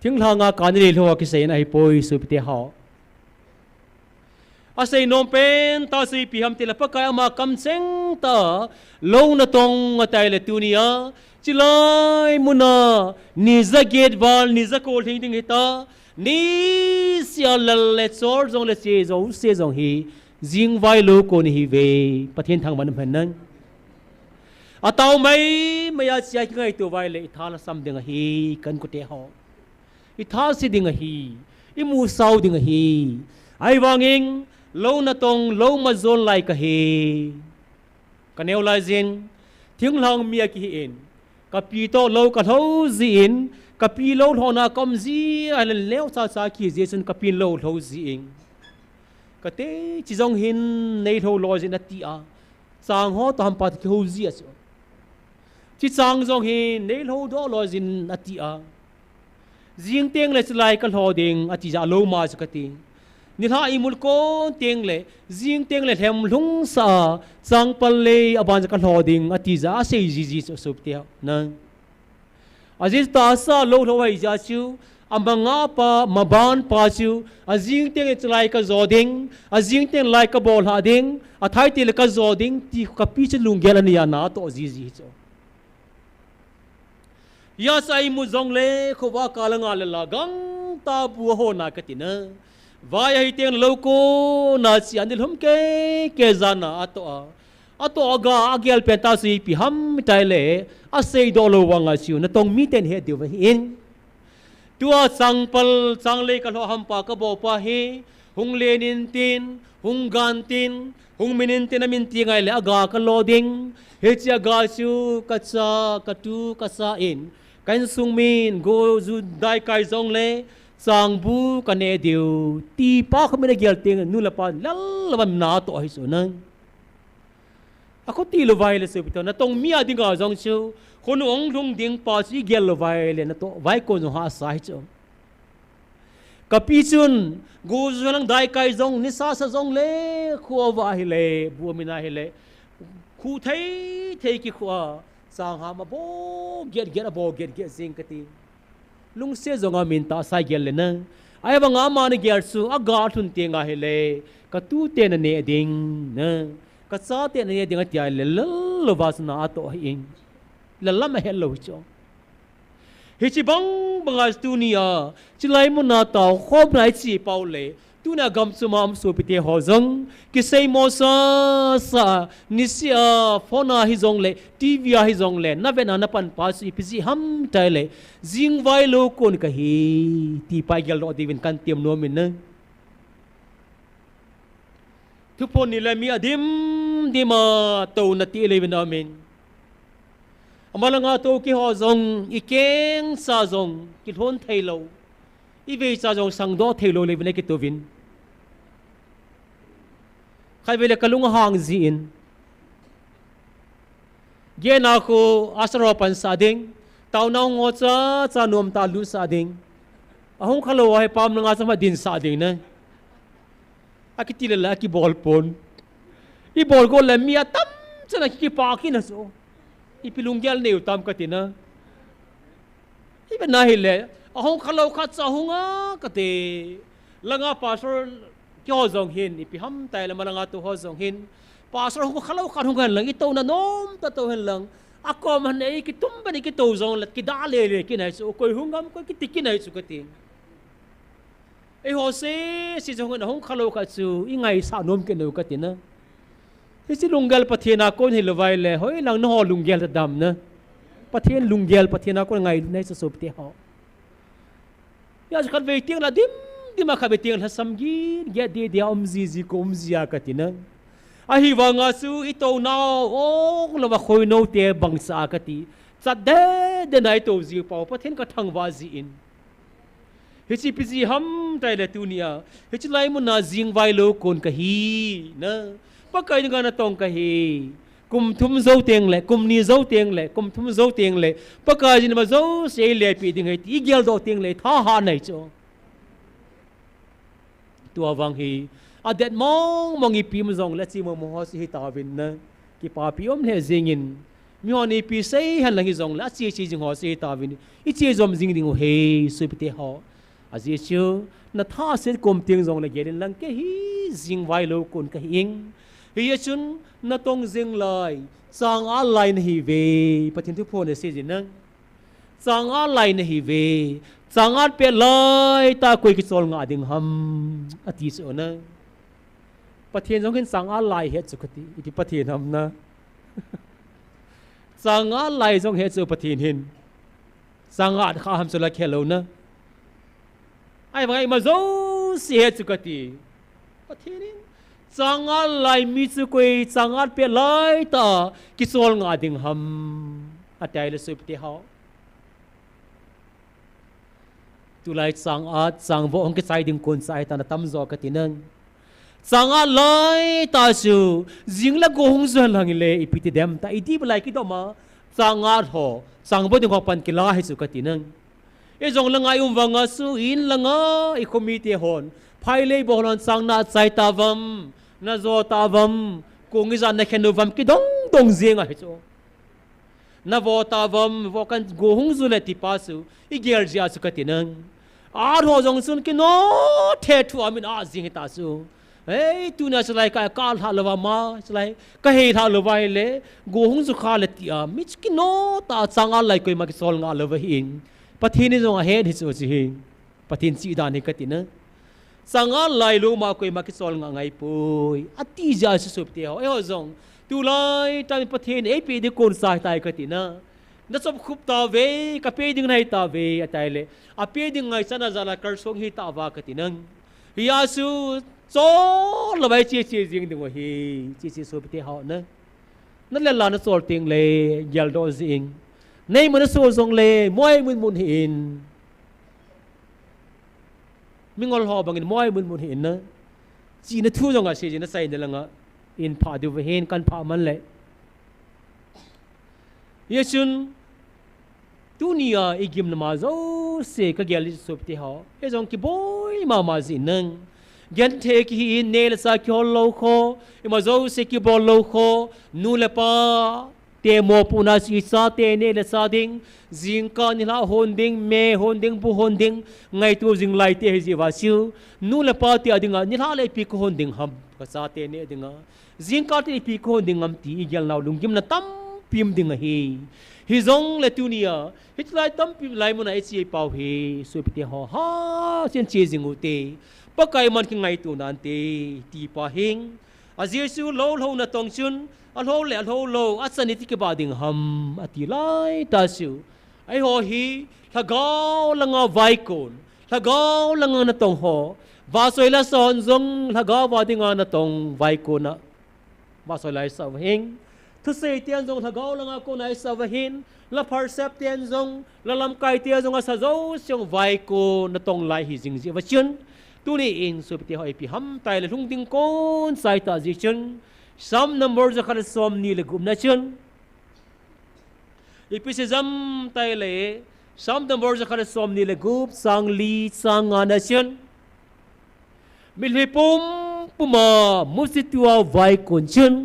thing hanga ka ni le tho ki se nai poi su pite ho asay nom pen ta si piham tila pakai ama kam seng ta lo na tong atay le tunia chilai muna ni za gate wal ni za kol thing ding hita ni sia lal le sor zong le se zong hi jing vai lo ko ni hi ve pathen thang ban phan nan ataw mai maya sia ngai tu vai le thala sam ding hi kan ko te ho i tha si ding hi i mu sau ding hi ai wanging lo na tong lo ma zon lai ka he kaneu lai zin thing lang mia ki in ka pi to lo ka tho zin ka pi lo tho na kom zi a le leo sa ki je sun ka pi lo tho zi ing ka te chi jong hin nei tho lo zin ati a sang ho to ham pa ki ho zi a chi sang jong hin nei lo do lo zin ati a jing teng le slai ka lo ding ati ja lo ma ka ti ni tha imul ko teng le jing teng le them lung sa sang pal le aban ka hoding ati za se ji so te na aziz ta sa lo thoi ja chu amanga pa maban pa chu azing teng chlai ka zoding azing teng lai ka bol ha ding athai til ka zoding ti ka pi chu lung gel ani na to ji cho ya sai mu zong le kho wa kalanga le la gang ta bu ho na ka ti na vai hai teng loko na si anil hum ke zana ato aga agel penta si pi ham tai le asei do lo wanga siu na tong mi ten he de wa in tua sangpal sangle ka lo ham pa ka bo pa he hung lenin tin hung gan tin hung minin tin amin ti ngai le aga ka lo ding he chi aga siu ka cha ka tu ka sa in kan sung min go zu dai kai zong le sang bu ka ne diu ti pa kho me gel ting nu la pa lal ban na to hi so nan ako ti lo vai le se bito na tong mia dinga jong chu khon ong lung ding pa si gel lo vai le na to vai ko no ha sai cho ka pi chun gu zang dai kai jong ni sa jong le kho wa hi le bu mi na hi le khu thei ki kho sang ha ma bo get sing ka ti lung se zonga min ta sai gel le na ai ba nga ma ni gel su aga thun te nga hele ka tu te na ne ding na ka sa te na ne ding atia le lo ba na to in la la ma hello cho hi chi bang banga stunia chi lai mu na ta khom nai chi pau le tu na gam sumam so pite ho zong ki sei mo sa nisia phona hi zong le tv hi zong le na ve na pan pa si pisi ham tai le jing vai lo kon ka hi ti pai gel ro divin kan tiam no min na tu pon ni la mi adim dima to na ti le vin amen amalanga to ki ho zong ikeng sa zong ki thon thei lo i ve sa jong sang do thelo le vine ki to vin khai vele kalung hang zi in ge na ko asro pan sa ding tau na ngo cha nom ta lu sa ding ahong khalo hai pam nga sa ma din sa ding na akitila la ki ball pon i ball go le mi atam chana ki pa ki na so i pilungyal ne utam katina i ba na hile ahong khalo khat sa hunga kate langa pastor ki ho zong hin ipi ham tai la malanga tu ho zong hin pastor ho khalo khat hunga lang ito na nom ta to hen lang ako man nei ki tum ba ni ki to zong lat ki da le ki nai so koi hungam ko ki tikin nai su kati e ho se si zong na hong khalo khat su i ngai sa nom ke no katina si lunggal pathena ko ni lawai le hoi lang no ho lunggal dam na pathen lunggal pathena ko ngai nai sa sopte ho ya kan ve tiang la dim ma khabe tiang la samgi ya de omzi ko omzia katina a hi wanga su ito na o lo ba khoi no te bangsa kati cha de nai to zi pa pathen ka thang wa zi in hi chi pi ji ham tai la tunia hi chi lai mu na jing vai lo kon ka hi na pa kai nga na tong ka hi kum thum zo teng le kum ni zo teng le kum thum zo teng le pa ka jin ma zo se le pi ding hai ti gel do teng le tha ha nai cho tu awang hi a det mong i pi m zong la chi mo ho si ta win na ki pa pi om le zingin mi ho ni pi sei han lang hi zong la chi jing ho si ta win i chi zom jing ding he su pi te ho a ji chu na tha se kom teng zong le ge lang ke hi jing vai lo kon ka hing hi chun na tong jing lai sang a lai na hi ve pathin thu phone se jin nang sang a lai na hi ve sang a pe lai ta koi ki chol nga ding ham ati so na pathin jong hin sang a lai he chu khati iti pathin ham na sang a lai jong he chu pathin hin sang a kha ham chu la khelo na ai bangai ma zo si he chu khati pathin changa lai mi chu koi changa pe lai ta ki sol nga ding ham atai le sup te ha tu lai chang bo ong ke sai ding kon sai ta na tam zo ka tinang changa lai ta su jing la go hung zo lang le ipiti dem ta idi blai ki do ma changa ho chang bo ding ho pan ki la hi chu ka tinang e jong langai wanga su in langa i committee hon phai le bo lon chang na chai ta vam na zo ta vam kung izan na khenu vam ki dong zinga hi cho na vo ta vam vo kan go hung zu le ti pa su i ger ja su ka tinang a ro jong sun ki no the thu amin a zing ta su ei tu na salai ka ha lawa ma salai ka he tha lawa le go hung zu kha le ti a mich ki no ta changa lai koi ma ki sol nga lawa hin pathin ni jong a he hi chu chi hin pathin chi da ni ka tinang sanga lai lo ma koi ma ki sol nga ngai poi ati ja su sup te ho e ho zong tu lai ta pathen e pe de kon sai tai ka ti na na sob khup ta ve ka pe ding nai ta ve atai le a pe ding ngai sana zala kar song hi ta wa ka ti nang ya su so la bai chi jing ding hi chi sup te ho na le la na sol ting le yal do zing nei mo na so zong le moi mun hin mingol ho bangin moi mun hin na chi na thu jong a se na sai na langa in pha du ve hen kan pha man le yechun tunia igim na ma zo se ka gyal sop te ha e jong ki boy ma zin nang gen the ki ne la sa ki lo kho e ma zo se ki bol lo kho nu le pa te mo puna si sa te ne la sa ding jing ka ni la hon ding me hon ding bu hon ding ngai tu jing lai te ji wa siu nu le pa ti adinga ni la le pi ko hon ding ham ka sa te ne adinga jing ka ti pi ko hon ding am ti gyal naw lung gim na tam pim ding hi zong le tunia hit lai tam pim lai mo na chi pau hi su pi te ho ha chen chi jing u te pakai man ki ngai tu nan ti pa hing a Jesu lo na tong chun a lo a saniti ke ba ding ham ati lai ta su ai ho hi thagao langa vai kon thagao langa na tong ho va soi la son zong thagao va ding na tong vai kon na va soi lai sa hing thu sei tian zong thagao langa ko nai sa hin la percept tian zong la lam kai tian zong a sa zo siong vai ko na tong lai hi jing ji va chun tu ni in su ti hoi pi ham tai le lung ding kon sai ta ji chun some numbers a khal som ni le gum na chun ipi se zam tai le some numbers a khal som ni le gup sang li sang na chun mil hi puma musitua vai kon chun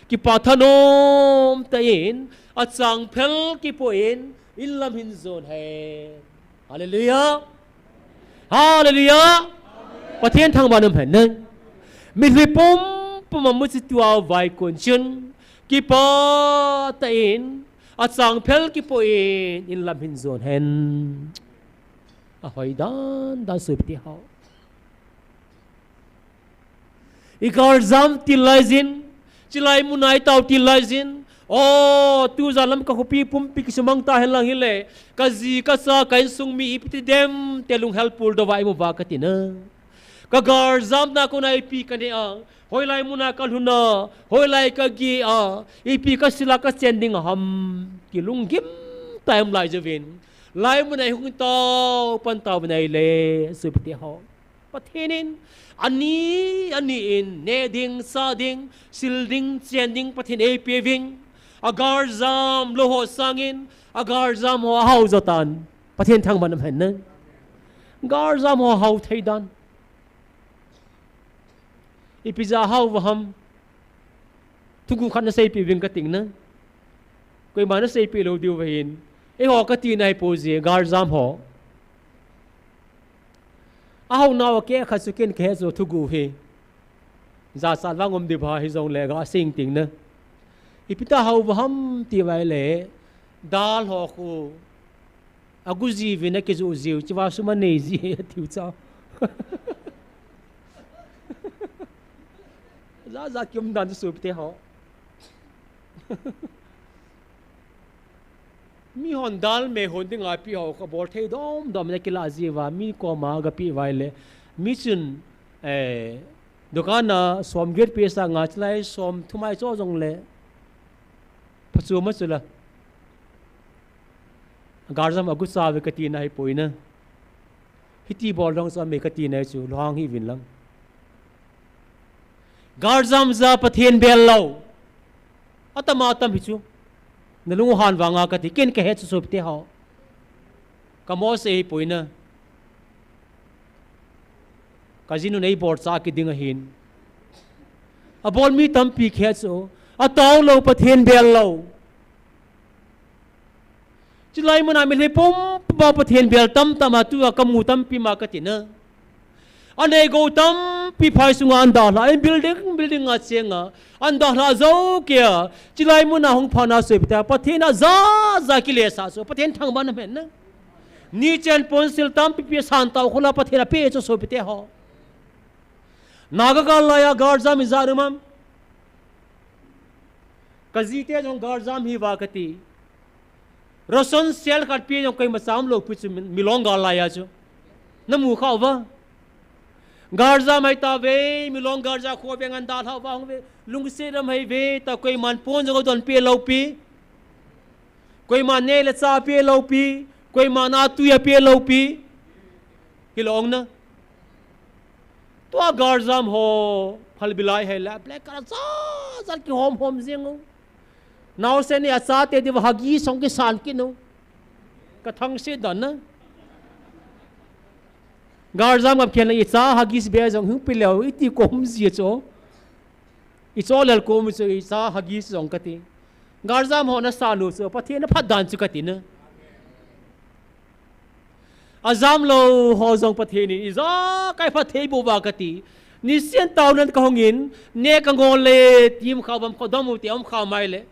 ki pathanom ta in a chang phel ki po in lam hin zon hai hallelujah hallelujah Patien thang ba nam phen nang mi ri pum mu si tua vai kon chun ki pa ta in a chang phel ki po in lam hin zon hen a hoi dan su ti hao i gar zam ti lazin chilai munai tau ti lazin oh tu zalam ka hupi pum pi kisumang ta helang hile ka zi ka sa kain sung mi ipiti dem telung helpful do vai mo va ka tina ka gar zam na ko na ipi ka ne ang hoi lai muna ka huna hoi lai ka gi a ipi ka sila ka sending ham ki lung gim time lai javin lai muna hung to pan taw nai le supti ho pathinin ani in ne ding sa ding sil ding chen ding pathin e peving agar zam lo ho sangin agar zam ho hau zotan pathin thang ban hem na gar zam ho hau thaidan ipiza hau waham tugu khan sei pi wing ka ting na koi ma na sei pi lo diu wahin e ho ka ti nai po je gar zam ho ahau naw ke kha su ken ke zo tugu he za sa wangom di bha hi zong le ga sing ting na ipita hau waham ti wai le dal ho khu aguzi vi na ke zo ziu chi wa su ma nei ji tiu cha za kim dan su te ho mi hon dal me hon ding a pi ho ka bor thei dom ne kila ji wa mi ko ma ga pi wai le mi chun dukan na som get pi sa nga chlai som thumai cho jong le phachu ma chula garzam agu sa ve ka ti nai poina hiti bol dong sa me ka ti nai chu long hi vin lang garzam za pathen bel lo atama tam hi chu nalung han wanga ka ti ken ka he chu te ho kamo se poina kazinu nei bor cha ki dinga hin a bol mi tam pi khe chu a taw lo pathen bel lo chilai mana mi le pom ba pathen bel tam tama tu a kamu tam pi ma ka ti na ane go tam pi phai sunga anda la building a chenga anda la zo kya chilai muna hong phana se bita pathena za ki le sa so pathen thang ban men na ni chen pon sil tam pi san taw khula pathena pe cho so bite ho naga ga la ya garzam izarumam kazite jong garzam hi wakati roson sel khat pi jong kai masam lo pi milong ga la ya cho namu khaw wa garza mai ta ve milong garza kho be ngan dal ha wang ve lung se ram hai ve ta koi man pon jo don pe lo pi koi man ne le cha pe lo pi koi man a tu ya pe lo pi hilong na to garzam ho phal bilai hai la black kar za ki hom jeng naw se ne acha te di hagi song ke san ki no ka thang se dan na garzam ab khen icha hagis be jong hu pileo iti kom ji cho icho lal kom so icha hagis jong kati garzam hona sanu so pathe na phadan chu kati na azam lo ho jong pathe ni iza kai pathe bu ba kati ni sian taw nan ka hongin ne ka ngol le tim khawam khodom ti am khaw mai le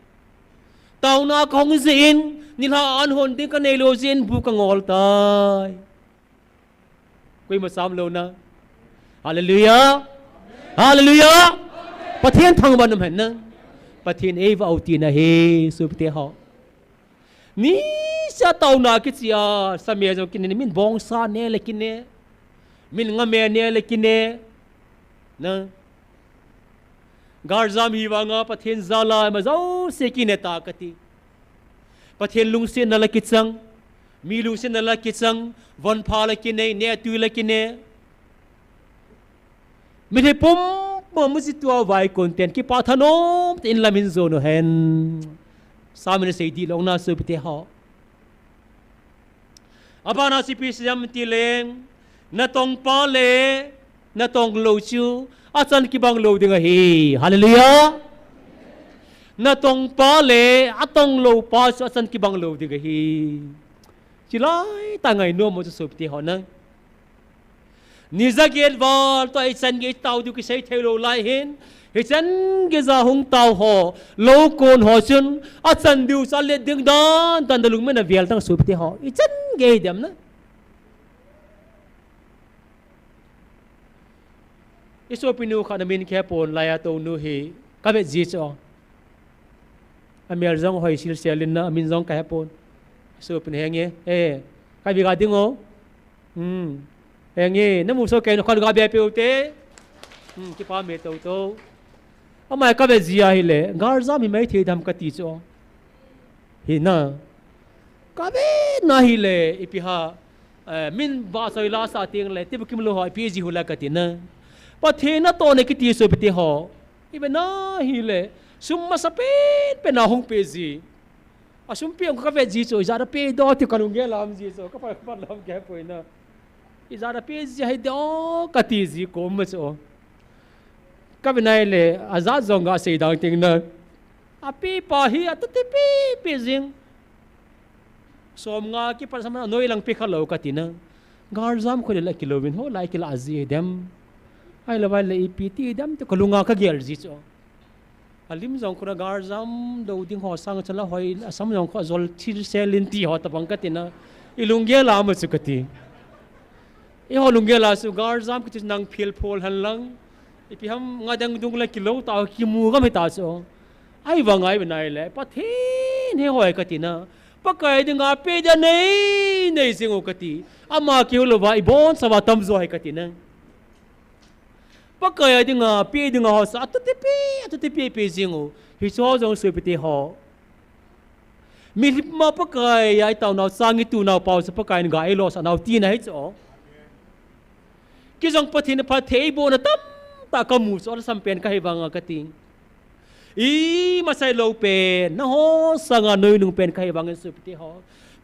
taw na ka hong zin ni la an hon ding ka nei lo zin bu ka ngol tai koi ma sam lo na Hallelujah Hallelujahประเทศทางบ้านน้ำเห็นนะประเทศเอวเอาตีนะเฮสุประเทศเขานี่จะเต่าหนาคิดเสียสมัยจงกินนี่มินบองซาเนี่ยเลยกินเนี่ยมินงาเมียเนี่ยเลยกินเนี่ยนะการจำฮีวางาประเทศซาลามาเจ้าเสกินเนตากติประเทศลุงเซนนั่นละกิจสังมีลุงเซนนั่นละกิจสังวันพาละกินเนี่ยตุยละกินเนี่ยไม่ได้ปุ่มมุสิตัวไว้คอนเทนต์ที่ปาทานอมอินลามินโซโนเห็นสามีเสดีลงนาสุปเทหะอาบานาสิพิสยามติเลงนาตองปาเลนาตองโลชูอาจารย์กิบังโลดิงเฮฮาเลลูยานาตองปาเลอาตองโลปาสอาจารย์กิบังโลดิงเฮจิไลตั้งไงนัวมุสุปเทหะนะนิจเกตวอลตัวไอ้ฉันเกตเตาดูกิเซเทโลไลเห็นไอ้ฉันเกจะหงเตาห่อโลโกนห่อฉันอาฉันดูสัลเลดึงดานตันดลุงไม่น่าเวลตั้งสุปเทห่อไอ้ฉันเกตเดียมนะไอ้สุปินูขันมินแค่ปนลายตัวนูเฮกับเบจิจ่ออเมริกาหอยซิลเซลินนะมินจงแค่ปนสุปินเฮงเงี้ยใครวิกาดิ้งอ๋เองนี่น้ำมูกโซเกนคนก็แบบเปล่าเต้ที่พ่อเมตโตเอามาก็แบบจีอาฮิเลงาร์ซามีไม่เทียดทำกติจ่อฮิน่าก็แบบน่าฮิเลอีพิฮามินบาสอยลาสาติงเลที่บุกิมโลหอยพีจีหุลากตินะปะเทน่าโตในกิติสุปติหออีเป็นน่าฮิเลซุมมาสเปนเป็นน่าหงเปจีอาซุมเปียงก็แบบจีจ่อจาระเปดอที่กันลุงเกลามจีจ่อก็ไปปัดลามแกป่วยนะอิจาระเปจีให้ดอกติจีโกมจ่อก็เป็นไงเลยอาซาจงก็เสียดังติงนะอาปีปะฮีอัตติปีปีจิงสมงาคิปัสมาโนยลังปีขลาวกตินะงาร์ซามคนละกิโลวินโหไลกิลาซีเดมไอละวันเลยปีตีเดมตัวกลุงาก็เกลจิจ่ออาลิมจงคนงาร์ซามดูดิ้งหัวสังชละหอยสามจงก็จอลทิลเซลินตีหัวตะบังกตินะอีลุงเกลามาสุกติอีหัวลุงเกลาสุงาร์ซามก็จะนั่งพิลโพลหันหลังอีพี่ฮัมงาดังดุงเลยกิโลตาคิมูก็ไม่ตาจ่อไอ้ว่าไงเป็นไงเลยปะเทนให้หอยกตินะปะไก่ดึงอาเปดาในสิ่งอกติอามาคิวลว่าอีบอนสวัสดิ์ตำรวจกตินะปะไก่ดึงอาเปดึงอาหอสัตตุติปีเปสิ่งโอฮิโซจงสุปติหอมีมาปะไก่ไอ้เต่าหนาวสังกิตูหนาวเป่าสปะไก่งาไอ้ลอสหนาวตีนะให้จ่อกิจงปะเทนปะเทอีโบนะตั้มตากมูสอลสัมเปนก็ให้วางกติอีมาใส่โลเปนนะฮะสังานอยนุ่งเป็นใครบางสุปติฮะ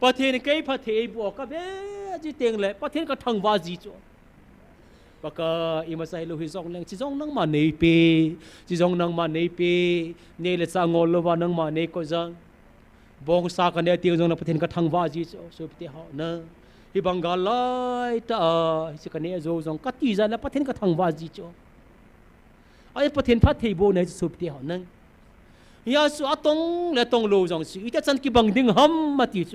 ประเทศนี้ประเทศบอกก็เบ้จีเตียงเลยประเทศก็ทั้งวาจีจ่อปะก็อีมาใส่โลหิตจงแรงจีจงนั่งมาเนเปจีจงนั่งมาเนเปเนเลสางอลวานั่งมาเนก็จังบองสากันเนี่ยเตียงจงนั่งประเทศก็ทั้งวาจีจ่อสุปติฮะนะฮิบังกาลายตาสิกันเนี่ยจงกัดที่จะแล้วประเทศก็ทั้งวาจีจ่อไอ้ประเทศพัทยาโบเนี่ยสุปติฮะนั่งยาสุอาตงและตงโลจงสิอีแต่ฉันกิบังดิ้งฮัมมาติโจ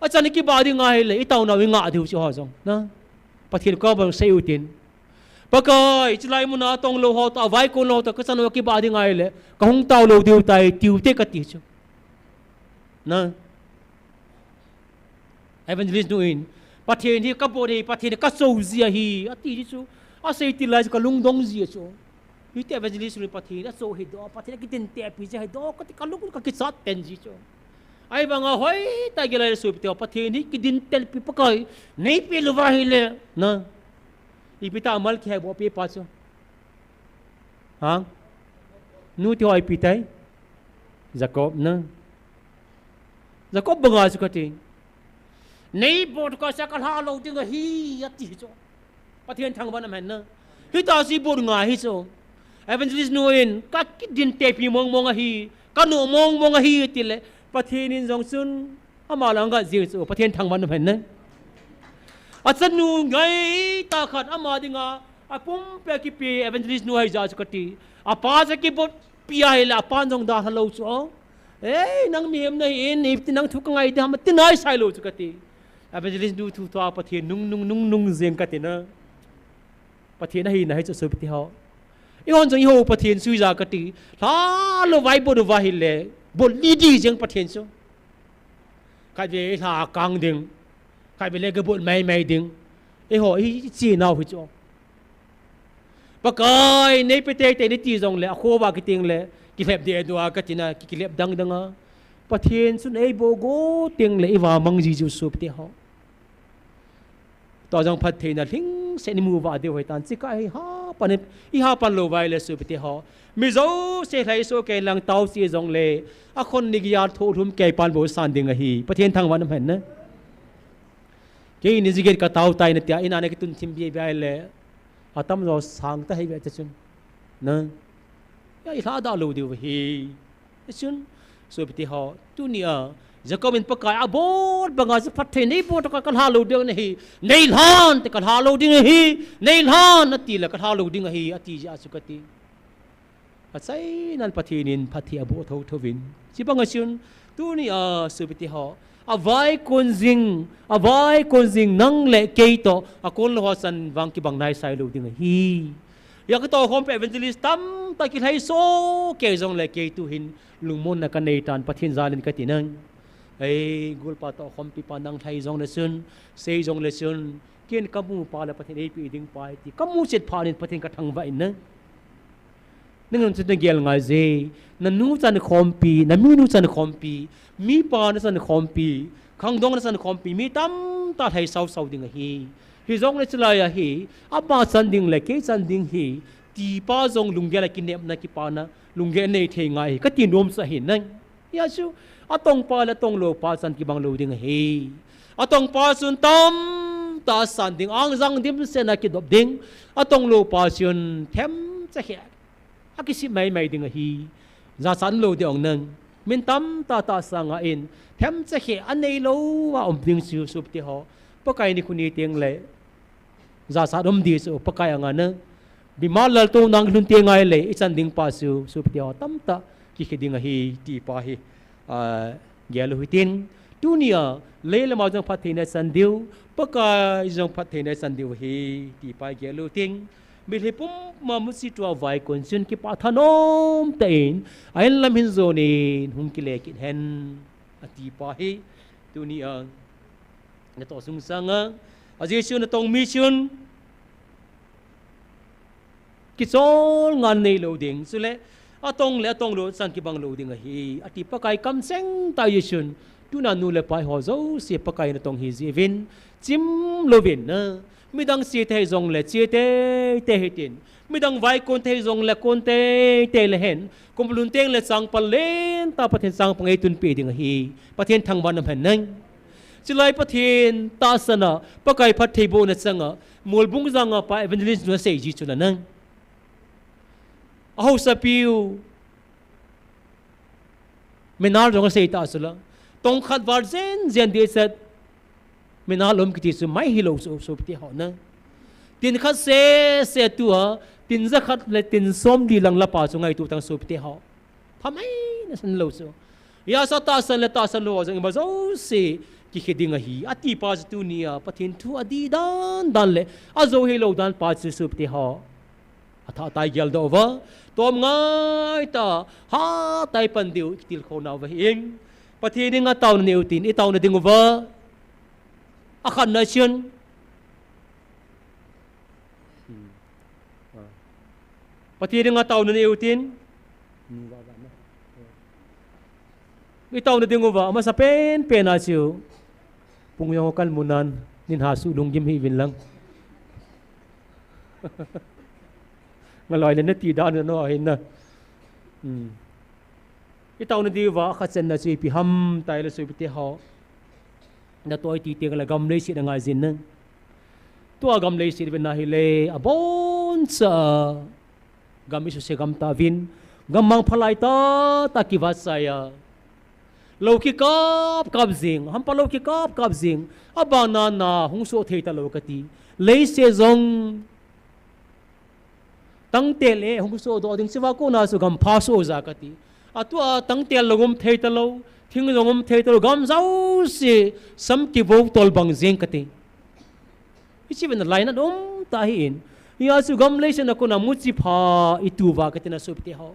อาจารย์กิบาดิ้งไงเลยอีเต่าหน้าวิ่งอาดิวจ่อจงนะประเทศก็บังเสียอุตินปะกายจิไลมุนาตงโลหอตาไว้คนโลตก็ฉันว่ากิบาดิ้งไงเลยก็หงเต่าโลดิวไตติวเตกติโจนะเอเวนเจลิสต์นูอินประเทศนี้ก็บอกเลยประเทศนี้ก็สู้เสียฮีอาทิตย์โจอาศัยติลายก็ลุงดงเสียโจฮิตเอเวนเจลิสต์นูประเทศนั้นสู้ให้ดอกประเทศกินเตะพิจให้ดอกก็ที่กันลุกก็กินสัตว์เต็นจิโจไอ้บางอ่ะเฮ้ยแต่กี่เลยสู้ไปเถอะประเทศนี้กินเตะพิปกายनहीं पे लुवा ही ले ना ये पिता अमल क्या है वो पे पाचो हाँ नू त्यो आई पिता है जाकोब ना जाकोब बंगा सुकती नहीं बोट का सकल हाल होती है ही याती है जो पतियन थंग बना मैं ना ही तासी बोट गाही जो evangelist nuin kakit din tepi mong mong hi kanu mong mong hi tile pathianin jongsun amalanga jisu pathian thangban phen na achanu ngai ta khat amadinga apum pe ki pe evangelist nu hai ja chukati apa ja ki bot pia hela pan jong da halo cho nang miem na in if nang thuk ngai da ma tinai sai lo chukati evangelist nu thu twa pathian nung jeng kati na ประเทศนั้นให้จะสุปฏิหะอีกคนจังหิวประเทศสุยจากตีถ้าเราไว้บนว่าหิเลบนดีจังประเทศสุใครไปหากางดึงใครไปเล่นกับบนไม่ดึงไอ้หัวไอ้จีน่าหุ่นจ้องปากายในประเทศแต่ในที่ตรงเลยโคบากิติงเลยกิเลบเดียดัวกัตินะกิเลบดังอ่ะประเทศสุนไอ้โบโกติงเลยอีว่ามังจีจูสุปฏิหะต่อจากพัฒนาทิ้งเส้นมือว่าเดียวให้ตันสิกายฮาปันอีฮาปันโลไวเลยสุปฏิหะมิโซเสียไทยโซเกลังเต้าเสียจงเลยอาคนนิกยาทูทุ่มเกยปันโบสันดิงะฮีประเทศทางวันนั้นเห็นนะเกยนิจิเกตกะเต้าไตนเตียอินาเนกตุนทิมเบียไปเลยอาตมเราสังตะให้เวทจุนนะยาอีลาดาโลเดียวฮีจุนสุปฏิหะตุเนียจะก็เป็นประกายอาบดบางอาจจะพัฒนาบดก็การหาลูดิ้งนี่ในหลานแต่การหาลูดิ้งนี่ในหลานนั่นตีละการหาลูดิ้งนี่อติจะสุกติอาศัยนั่นพัฒนินพัฒนาบดทวินสิบางอาชุนตัวนี้สุปฏิหะอาไว้คนจิงนั่งเละเกยโตอาคนละหัวสันวังกิบังนายใส่ลูดิ้งนี่อยากก็ต่อคอมเป็นเอเวนเจลิสตั้มตะกิให้โซเกยจงเละเกยตุหินลุงมนนักในตานพัฒนินจารินกตินังไอ้กุลปาตอคอมปีปานังไทยจงเลซุนเซจงเลซุนเกี่ยนกัมูปาละประเทศไอปีดิ้งไปที่กัมูเจ็ดพานินประเทศกระทังไว้นะนั่นก็จะเกี่ยวกับเจนั่นนู้จันคอมปีนั่นมีนู้จันคอมปีมีปานจันคอมปีขังดงจันคอมปีมีตั้มตาไทยสาวดิ้งฮีฮิจงเลสลายฮีอับมาจันดิ้งเลเกจันดิ้งฮีตีป้าจงลุงเกลกินเนบนักกิปานะลุงเกเนเทงไงก็ตีนวมสะหินนั่นยาชูatong pa la tong lo pa san ki bang lo ding he atong pa sun tam ta san ding ang jang dim se na ki dop ding atong lo pa sun them cha he akisi mai ding hi za san lo de ong nang min tam ta sa nga in them cha he anei lo wa om ding su sup ti ho pa kai ni kuni teng le za sa dom di su pa kai anga na bi ma lal to nang lun ti ngai le i chan ding pa su sup ti ho tam ta ki khiding hi ti pa hi Gelo hitin dunia lele mau jong pathina sandiu pakai jong pathina sandiu hi ti pai gelo ting bil hipum mamusi tua vai konsun ki pathanom tein ain lam hin zonin hum ki le kin hen ati pa hi dunia na to sung sanga ajesu na tong mission ki sol ngan nei lo ding sule atong lo san ki bang lo ding hi ati pakai kam seng ta yesun tu na nu le pai ho zo se pakai na tong hi zivin chim lovin na midang si te zong le chi te hitin midang vai kon te zong le kon te le hen kum lun teng le sang palen ta pathen sang pangai tun pi ding hi pathen thang ban nam han nang silai pathen ta sana pakai phat thei bo na sanga mul bung zanga pa evangelist no sei ji chuna nang aho sapiu menal jong sei ta sula tong khat war zen de sat menal om kiti su mai hilo so pti ho na tin khat se tu ha tin za khat le tin som di lang la pa su ngai tu tang so pti ho phamai na san lo so ya sa ta san lo jong ba zo se ki khiding hi ati pa tu nia pathin thu adi dan le azo hilo dan pa su pti ho atha tai gel do wa tom ngai ta ha tai pan diu til khona wa hing pathi ding a taw neu tin i taw na ding wa a khan na chen pathi ding a taw na neu tin i taw na ding wa ma sa pen na chiu pungyong kal munan nin ha su lung gim hi win lang ngaloi le na ti da no hin na i taw na di wa kha chen na chi pi ham tai la sui pi te ho na toi ti te la gam le si na ngai zin na to gam le si na hi le a bon sa gam isu se gam ta vin gam mang phalai ta ki va sa ya lo ki kap zing ham pa lo ki kap zing abana na hung so thei ta lo ka ti le se zong tang tel e hung so do ding siwa ko na su gam pha so za ka ti atua tang tel logum thei ta lo thing logum thei ta lo gam zau se sam ki vo tol bang zeng ka ti ichi ben lai na dom ta hi in ia su gam le sen ko na muchi pha ituwa ka tina su te ho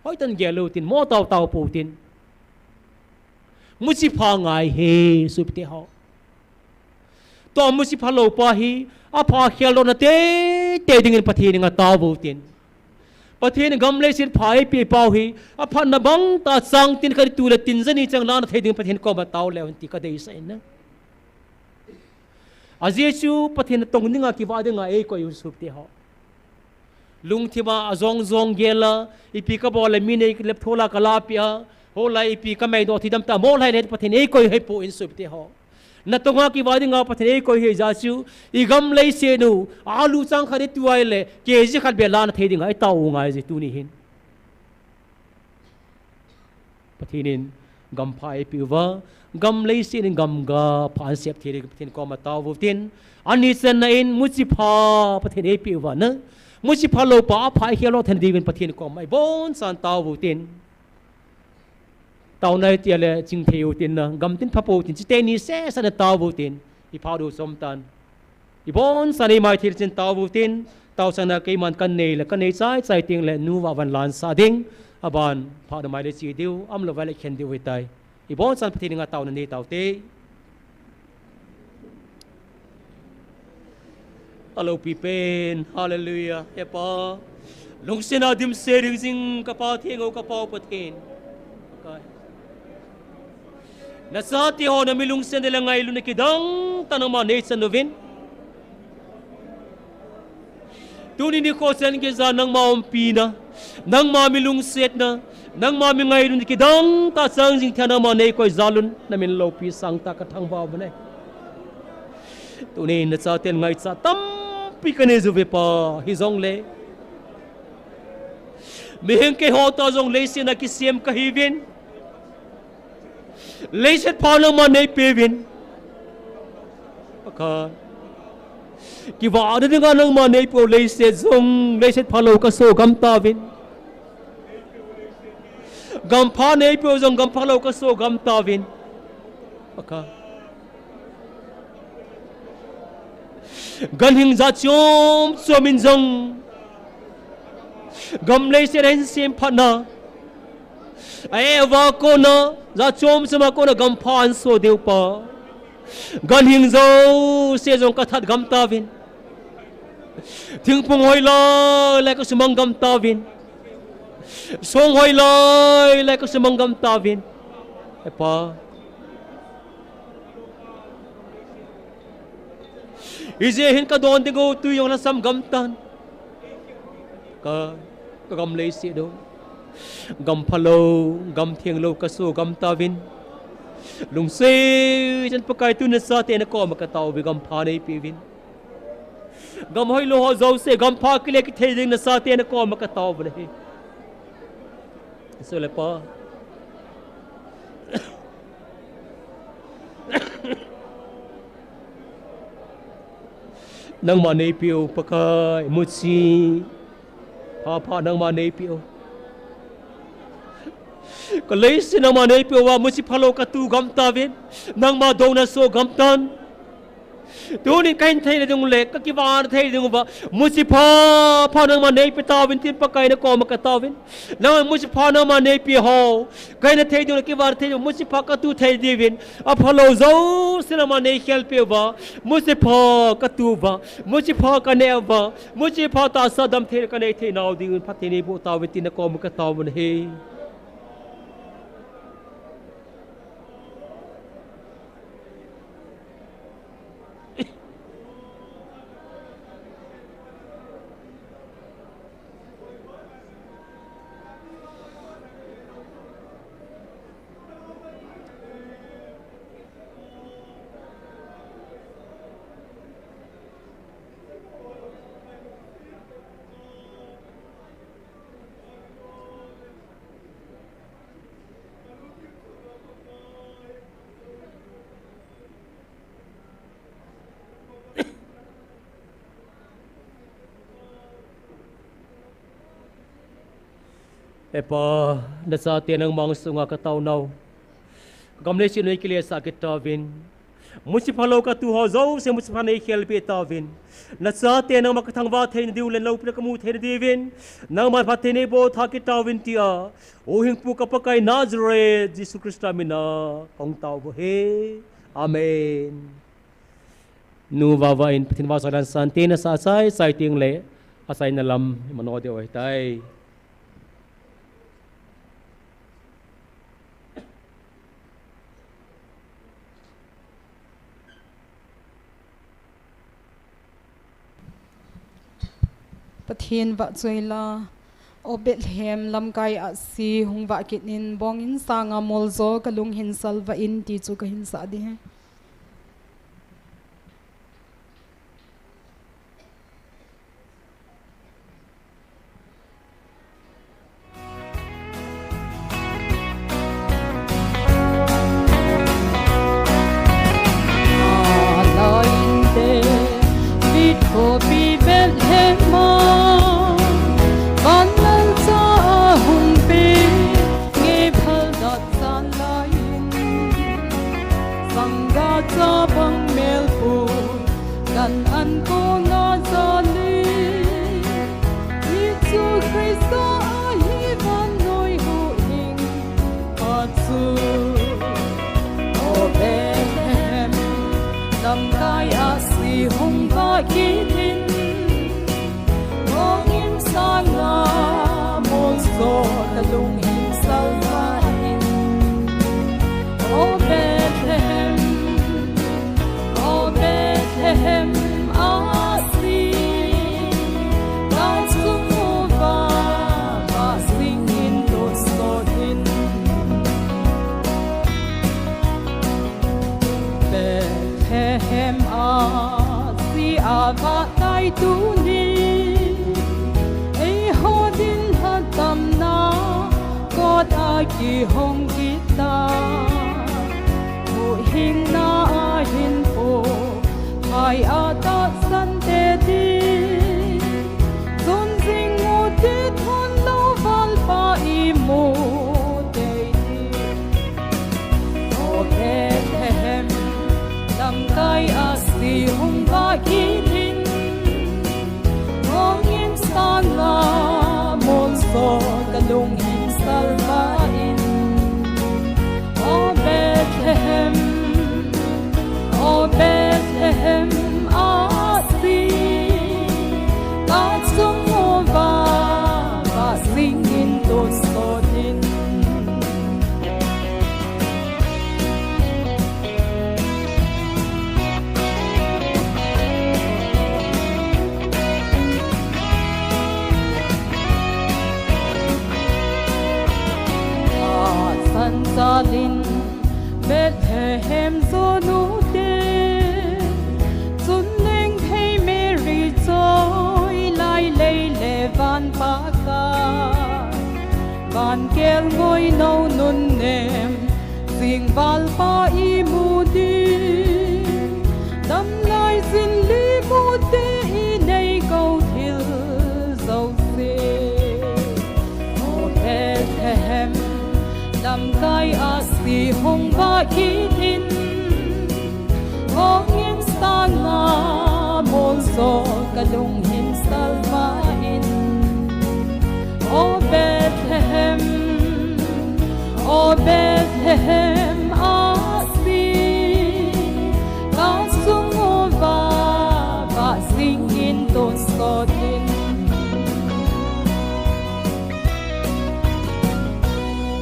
hoi tan gelo tin mo taw taw po tin muchi pha ngai he su te ho to muchi pha lo pa hi a pha khelo na te dingin pathin nga taw bo tin pathin gam le sin phai pi pau hi a phan na bang ta sang tin ka tu le tin zani chang la na theding pathin ko ba taw le ti ka dei sai na ajesu pathin tong ninga ki wa de nga e ko yusuf te ho lung thima azong zong gela ipi ka bol mi ne lep thola kala pia hola ipi ka mai do thidam ta mol hai ne pathin e ko he po in sup te ho na tonga ki wa de nga pathin e ko he jasu I gam le se nu alu chang khare tuai le ke ji khat be la na theding ai taw ngai ji tu ni hin pathinin gam phai pi wa gam le sin gam ga phan sep thiri pathin ko ma taw vu tin ani sen na in muchi pha pathin e pi wa na muchi pha lo pa phai khelo than divin pathin ko mai bon san taw vu tin taw nai tia le jing pheu tin na gam tin pha po tin chi te ni se sa na taw vu tin I pha du som tan I bon san mai thir chin taw vu tin taw sana ke man kan nei le kan nei chai ting le nu wa van lan sa ding aban pha da mai le chi diu am lo va le khen diu wi tai I bon san pathin nga taw na ni taw te Hello pipen hallelujah epa lung sina dim sering sing kapa thieng o kapa pathin kai na sa ti ho na milung sen de ngai lu ne kidang tanang ma nei san novin tu ni ko sen ke za nang ma om pi na nang ma milung set na nang ma mi ngai lu ne kidang ta sang jing thana ma nei ko zalun na min lo pi sang ta ka thang ba bane tu ni na sa ten ngai sa tam pi ka ne zu ve pa hi zong le mi heng ke ho ta zong le sin na ki sem ka hi vin le set pa na ma nei pe vin ka ki wa de nga nang ma nei po le set zong le set pa lo ka so gam ta vin gam pha nei po zong gam pha lo ka so gam ta vin ka gan hing za chom chomin zong gam le se ren sim phana ai wa ko na za chom sama ko na gam phan so deu pa gan hing zo se zong ka that gam ta vin thing pung hoi la la ko sumang gam ta vin song hoi la la ko sumang gam ta vin pa Ije hin ka don de go tu yong na sam gam tan ka gam le si do gam phalo gam thieng lo ka so gam ta vin lung se jan pakai tu na sa te na ko ma ka taw bi gam pha nei pi vin gam hoi lo ho zo se gam pha ki le ki the ding na sa te na ko ma ka taw ba le so le pa nang ma nei piu pakai muchi pha nang ma nei piu ko le sin nang ma nei piu wa muchi phalo ka tu gam ta vin nang ma do na so gam tan tu ni kain thai le dong le ka ki wa thai dong ba muchi pha nang ma nei pi ta vin tin pakai na ko ma ka ta vin nang muchi pha nang ma nei pi ho kai na thai dong ki wa thai dong muchi pha ka tu thai di vin a phalo zo sin ma nei khel pe ba muchi pha ka tu ba muchi pha ka ne ba muchi pha ta sa dam the ka nei the naw di pha the ni bo ta vin tin na ko ma ka ta vin he epa na sa te nang mang sunga ka taw naw gam le sin nei kile sa ki ta vin municipalo ka tu ho zo se municipal nei khel pe tawin na sa te nang makathang wa thein diu len lo pe ka mu thein divin nang ma phathe nei bo tha ki tawin ti a o hing pu ka pakai nazare jisu krista mina kong taw bo he amen nu wa wa in pathin wa sa dan san te na sa sai ting le asai na lam mano de oi tai Pathin va choila o Bethlehem lamkai a si hung va kitnin bong in sanga molzo kalung hin salva in ti chu ka hin sa di he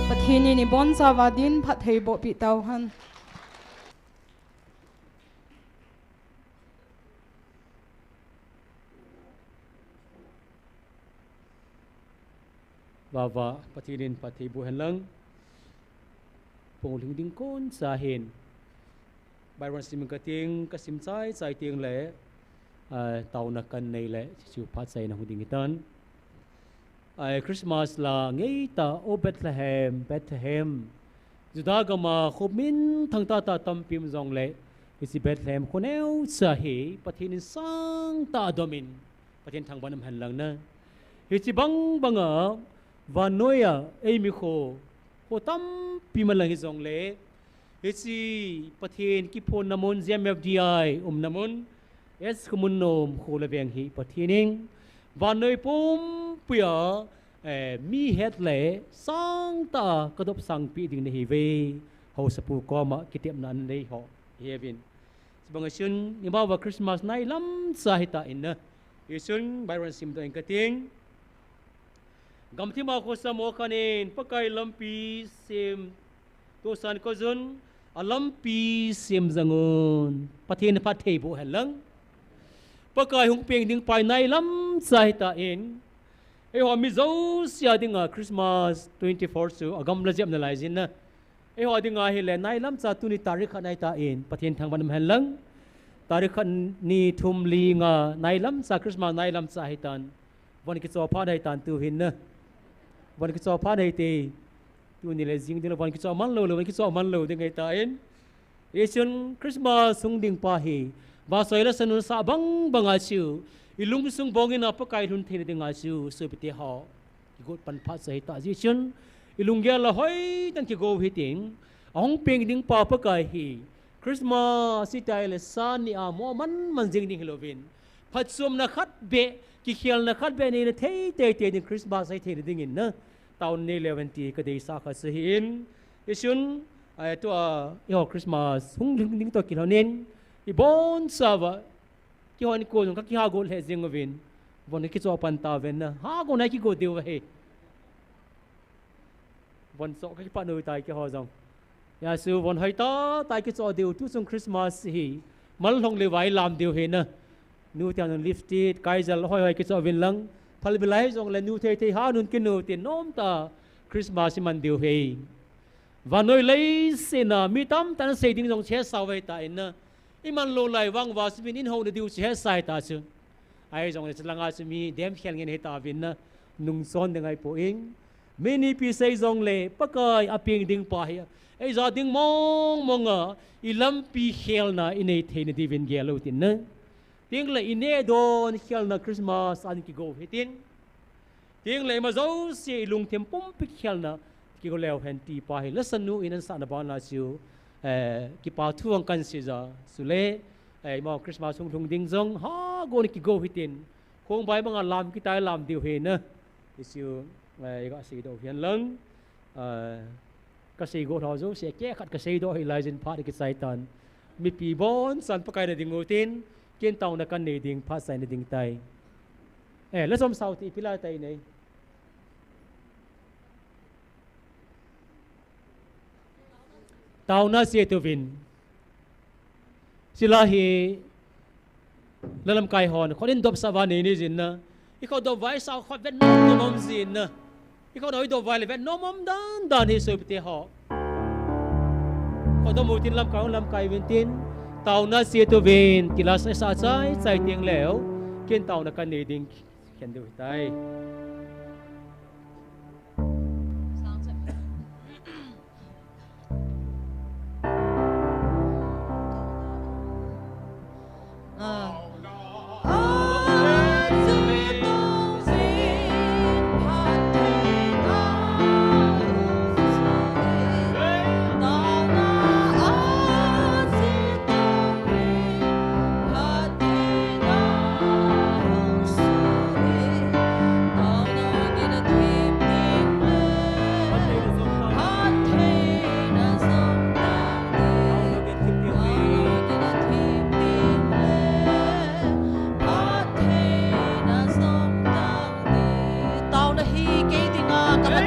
Pathini ni bon sawadin pathei bo pi tau han wa patinin pathi bu hanlang pong ling ding kon sa hin bai ran sim ka ting ka sim sai ting le tauna kan nei le chu phat sai na hu ding itan ai Christmas la ngei ta o Bethlehem juda gama khomin thang ta tam pim jong le isi Bethlehem khoneu sa hi pathin sang ta domin pathin thang banam han lang na hi chi banga wa noya ei mi kho tam pi ma lang hi jong le Isi pathin ki phone namon GMFDI namon KHOMUNNOM khole beng hi pathining vanoi pum pia mi het le sang ta kadop sang pi ding ne hi ve ho sapu ko ma kitep nan nei ho hevin bangasun ni ba Christmas nai lam sahita inna isun byron sim to enkating gamthi ma ko samo kanin pakai lampi sim to san ko zun alampi sim zangun pathin phat thei bo helang pakai hung peng ding pai nai lam sahita in e ho mi zo sia dinga Christmas 24 su agam la jam na lai jin na e ho dinga hi le nai lam cha tu ni tarikh nai ta in pathin thang ban helang tarikh ni thum li nga nai lam sa Christmas nai lam sa hitan wan ki cho pha dai tan tu hin na wan ki cho pha dai te tu ni le jing ding wan ki cho man lo wan ki cho man lo ding ai ta in Asian Christmas sung ding pa hi ba soi la sanun sa bang banga chu ilung sung bongin apa kai hun the ding a chu so pite ha ki got pan pha sai ta ji chun ilung ya la hoi tan ki go hi ting ong peng ding pa pa kai hi Christmas si tai le san ni a mo man jing ding Halloween phat sum na khat be ki khial na khat be ni na thei te ni Christmas ai the ding in na taun ni 11 ka dei sa kha se hin isun ai to yo Christmas hung ding to ki lo nen i bon sawa ki hon ko jong ka ki ha go le jing ovin bon ki cho pan ta ven na ha go na ki go deu he bon so ka ki pa no tai ki ho jong ya su bon hai ta tai ki cho deu tu sung Christmas hi mal long le wai lam deu he na nu tiang lifted kai jal hoi ki cho vin lang phal bilai jong le nu the ha nun ki nu tin nom ta Christmas man deu he và nơi lấy xin mi tâm ta xây dựng dòng xe sao vậy tại na iman lo lai wang wa smin in ho na diu che sai ta chu ai jong le langa chu mi dem khel ngen he ta vin na nung son de ngai po ing mini pi sei jong le pakai aping ding pa hi ai za ding mong a i lam pi khel na inei the na divin gelo tin na ting le ine don khel na Christmas an ki go hitin ting le ma zo si lung them pum pi khel na ki go leo hen ti pa hi lesson nu in an sa na ba na chu ki pa thuang kan si za sule mo Christmas hung thung ding jong ha go ni ki go hitin khong bai mga lam ki tai lam diu he na isiu ga si do hian lang ka sei go tho zo se ke khat ka sei do hi lai jin pha ki sai tan mi pi bon san pa kai na ding utin ken taw na kan nei ding pha sai na ding tai la som sau ti pila tai nei Taona se tu vin sila hi lalam kai hon khodin dop savani ni jin na i kho do vai sao kho vet nom jin na i kho doi do vai le vet nom dan hi so pte ho kho do mu tin lam kai vin tin Taona se tu vin kilas sa chai tiang leo ken tauna kan nei ding khen du tai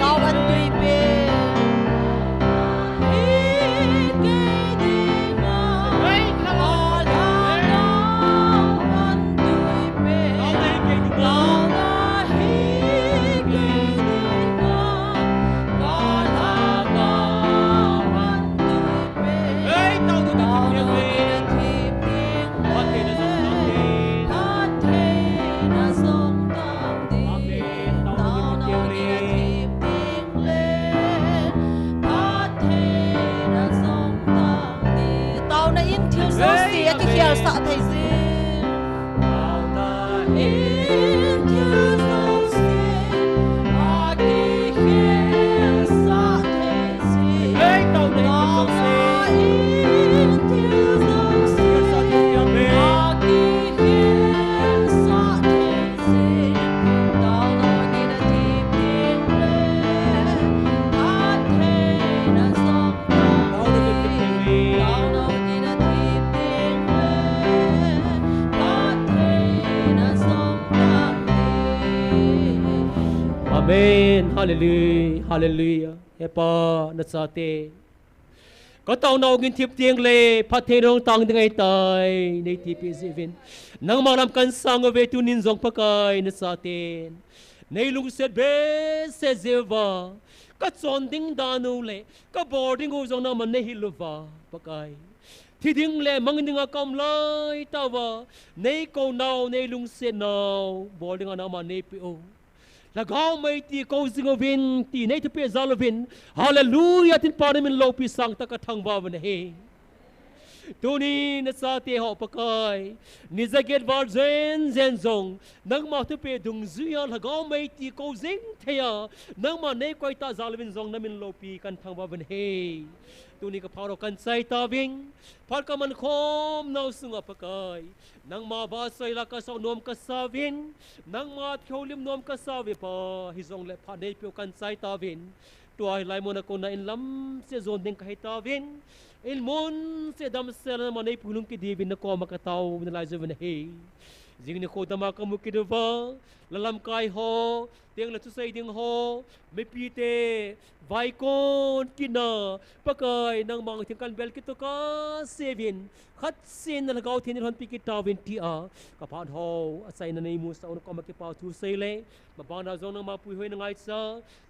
Taona Amen. Hallelujah. Hallelujah. Hepa na sa te. Có tàu nào nghìn thiệp tiếng lệ phát thế đông tăng tiếng ngày tài nay thiệp event nang mang làm căn sang về tu nín dòng phật cài na sa tên nay lung set be se zeva các chọn tiếng đanu lệ các boarding ngô dòng nam nay hilova phật cài thì tiếng lệ mang tiếng cầm lại tao vào nay câu nào nay lung set nào boarding nam nay pio là gạo mấy tí câu sinh viên tí này thực giờ là viên hallelujah tin pa mình lâu pi sang ta cả thằng vào vấn đề tu ni na sa te họ pakai ni za get var zen zong nang ma tu pe dung zuya là gạo mấy tí câu zing thea nang ma nei quay ta zal viên zong na mình lâu pi kan thằng vào vấn đề tu ni ka pharo kan sai ta ving phar ka man khom nau sunga pakai nang ma ba sai la ka so nom ka sa vin nang ma tholim nom ka sa ve pa hi zong le pha nei pyo kan sai ta vin tuai lai mon ko na in lam se zon ding ka hi ta vin il mon se dam se na ma nei pulung ki divin na ko ma ka tau na lai zo ven he jing ni ko dama ka mu ki de va lalam kai ho tiếng là chú xây tiếng ho mấy pi tê vai con kina pakai nang mang tiếng kan bel kito ka sevin khat sin na gau thiên hon pi kita vin ti a ka phan ho asai na nei mu sa on ko ma ki pa thu sei le ma ba na zong na ma pui hoi na ngai sa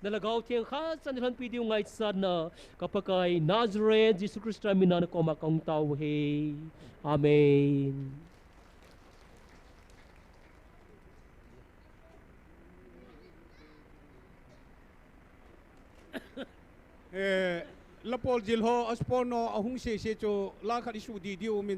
na gau thiên khat san hon pi diu ngai sa na ka pakai Nazareth Jesus Christ mi na ko ma kong tau he amen. Lapol jilho aspono ahung se cho la khadi su di diu min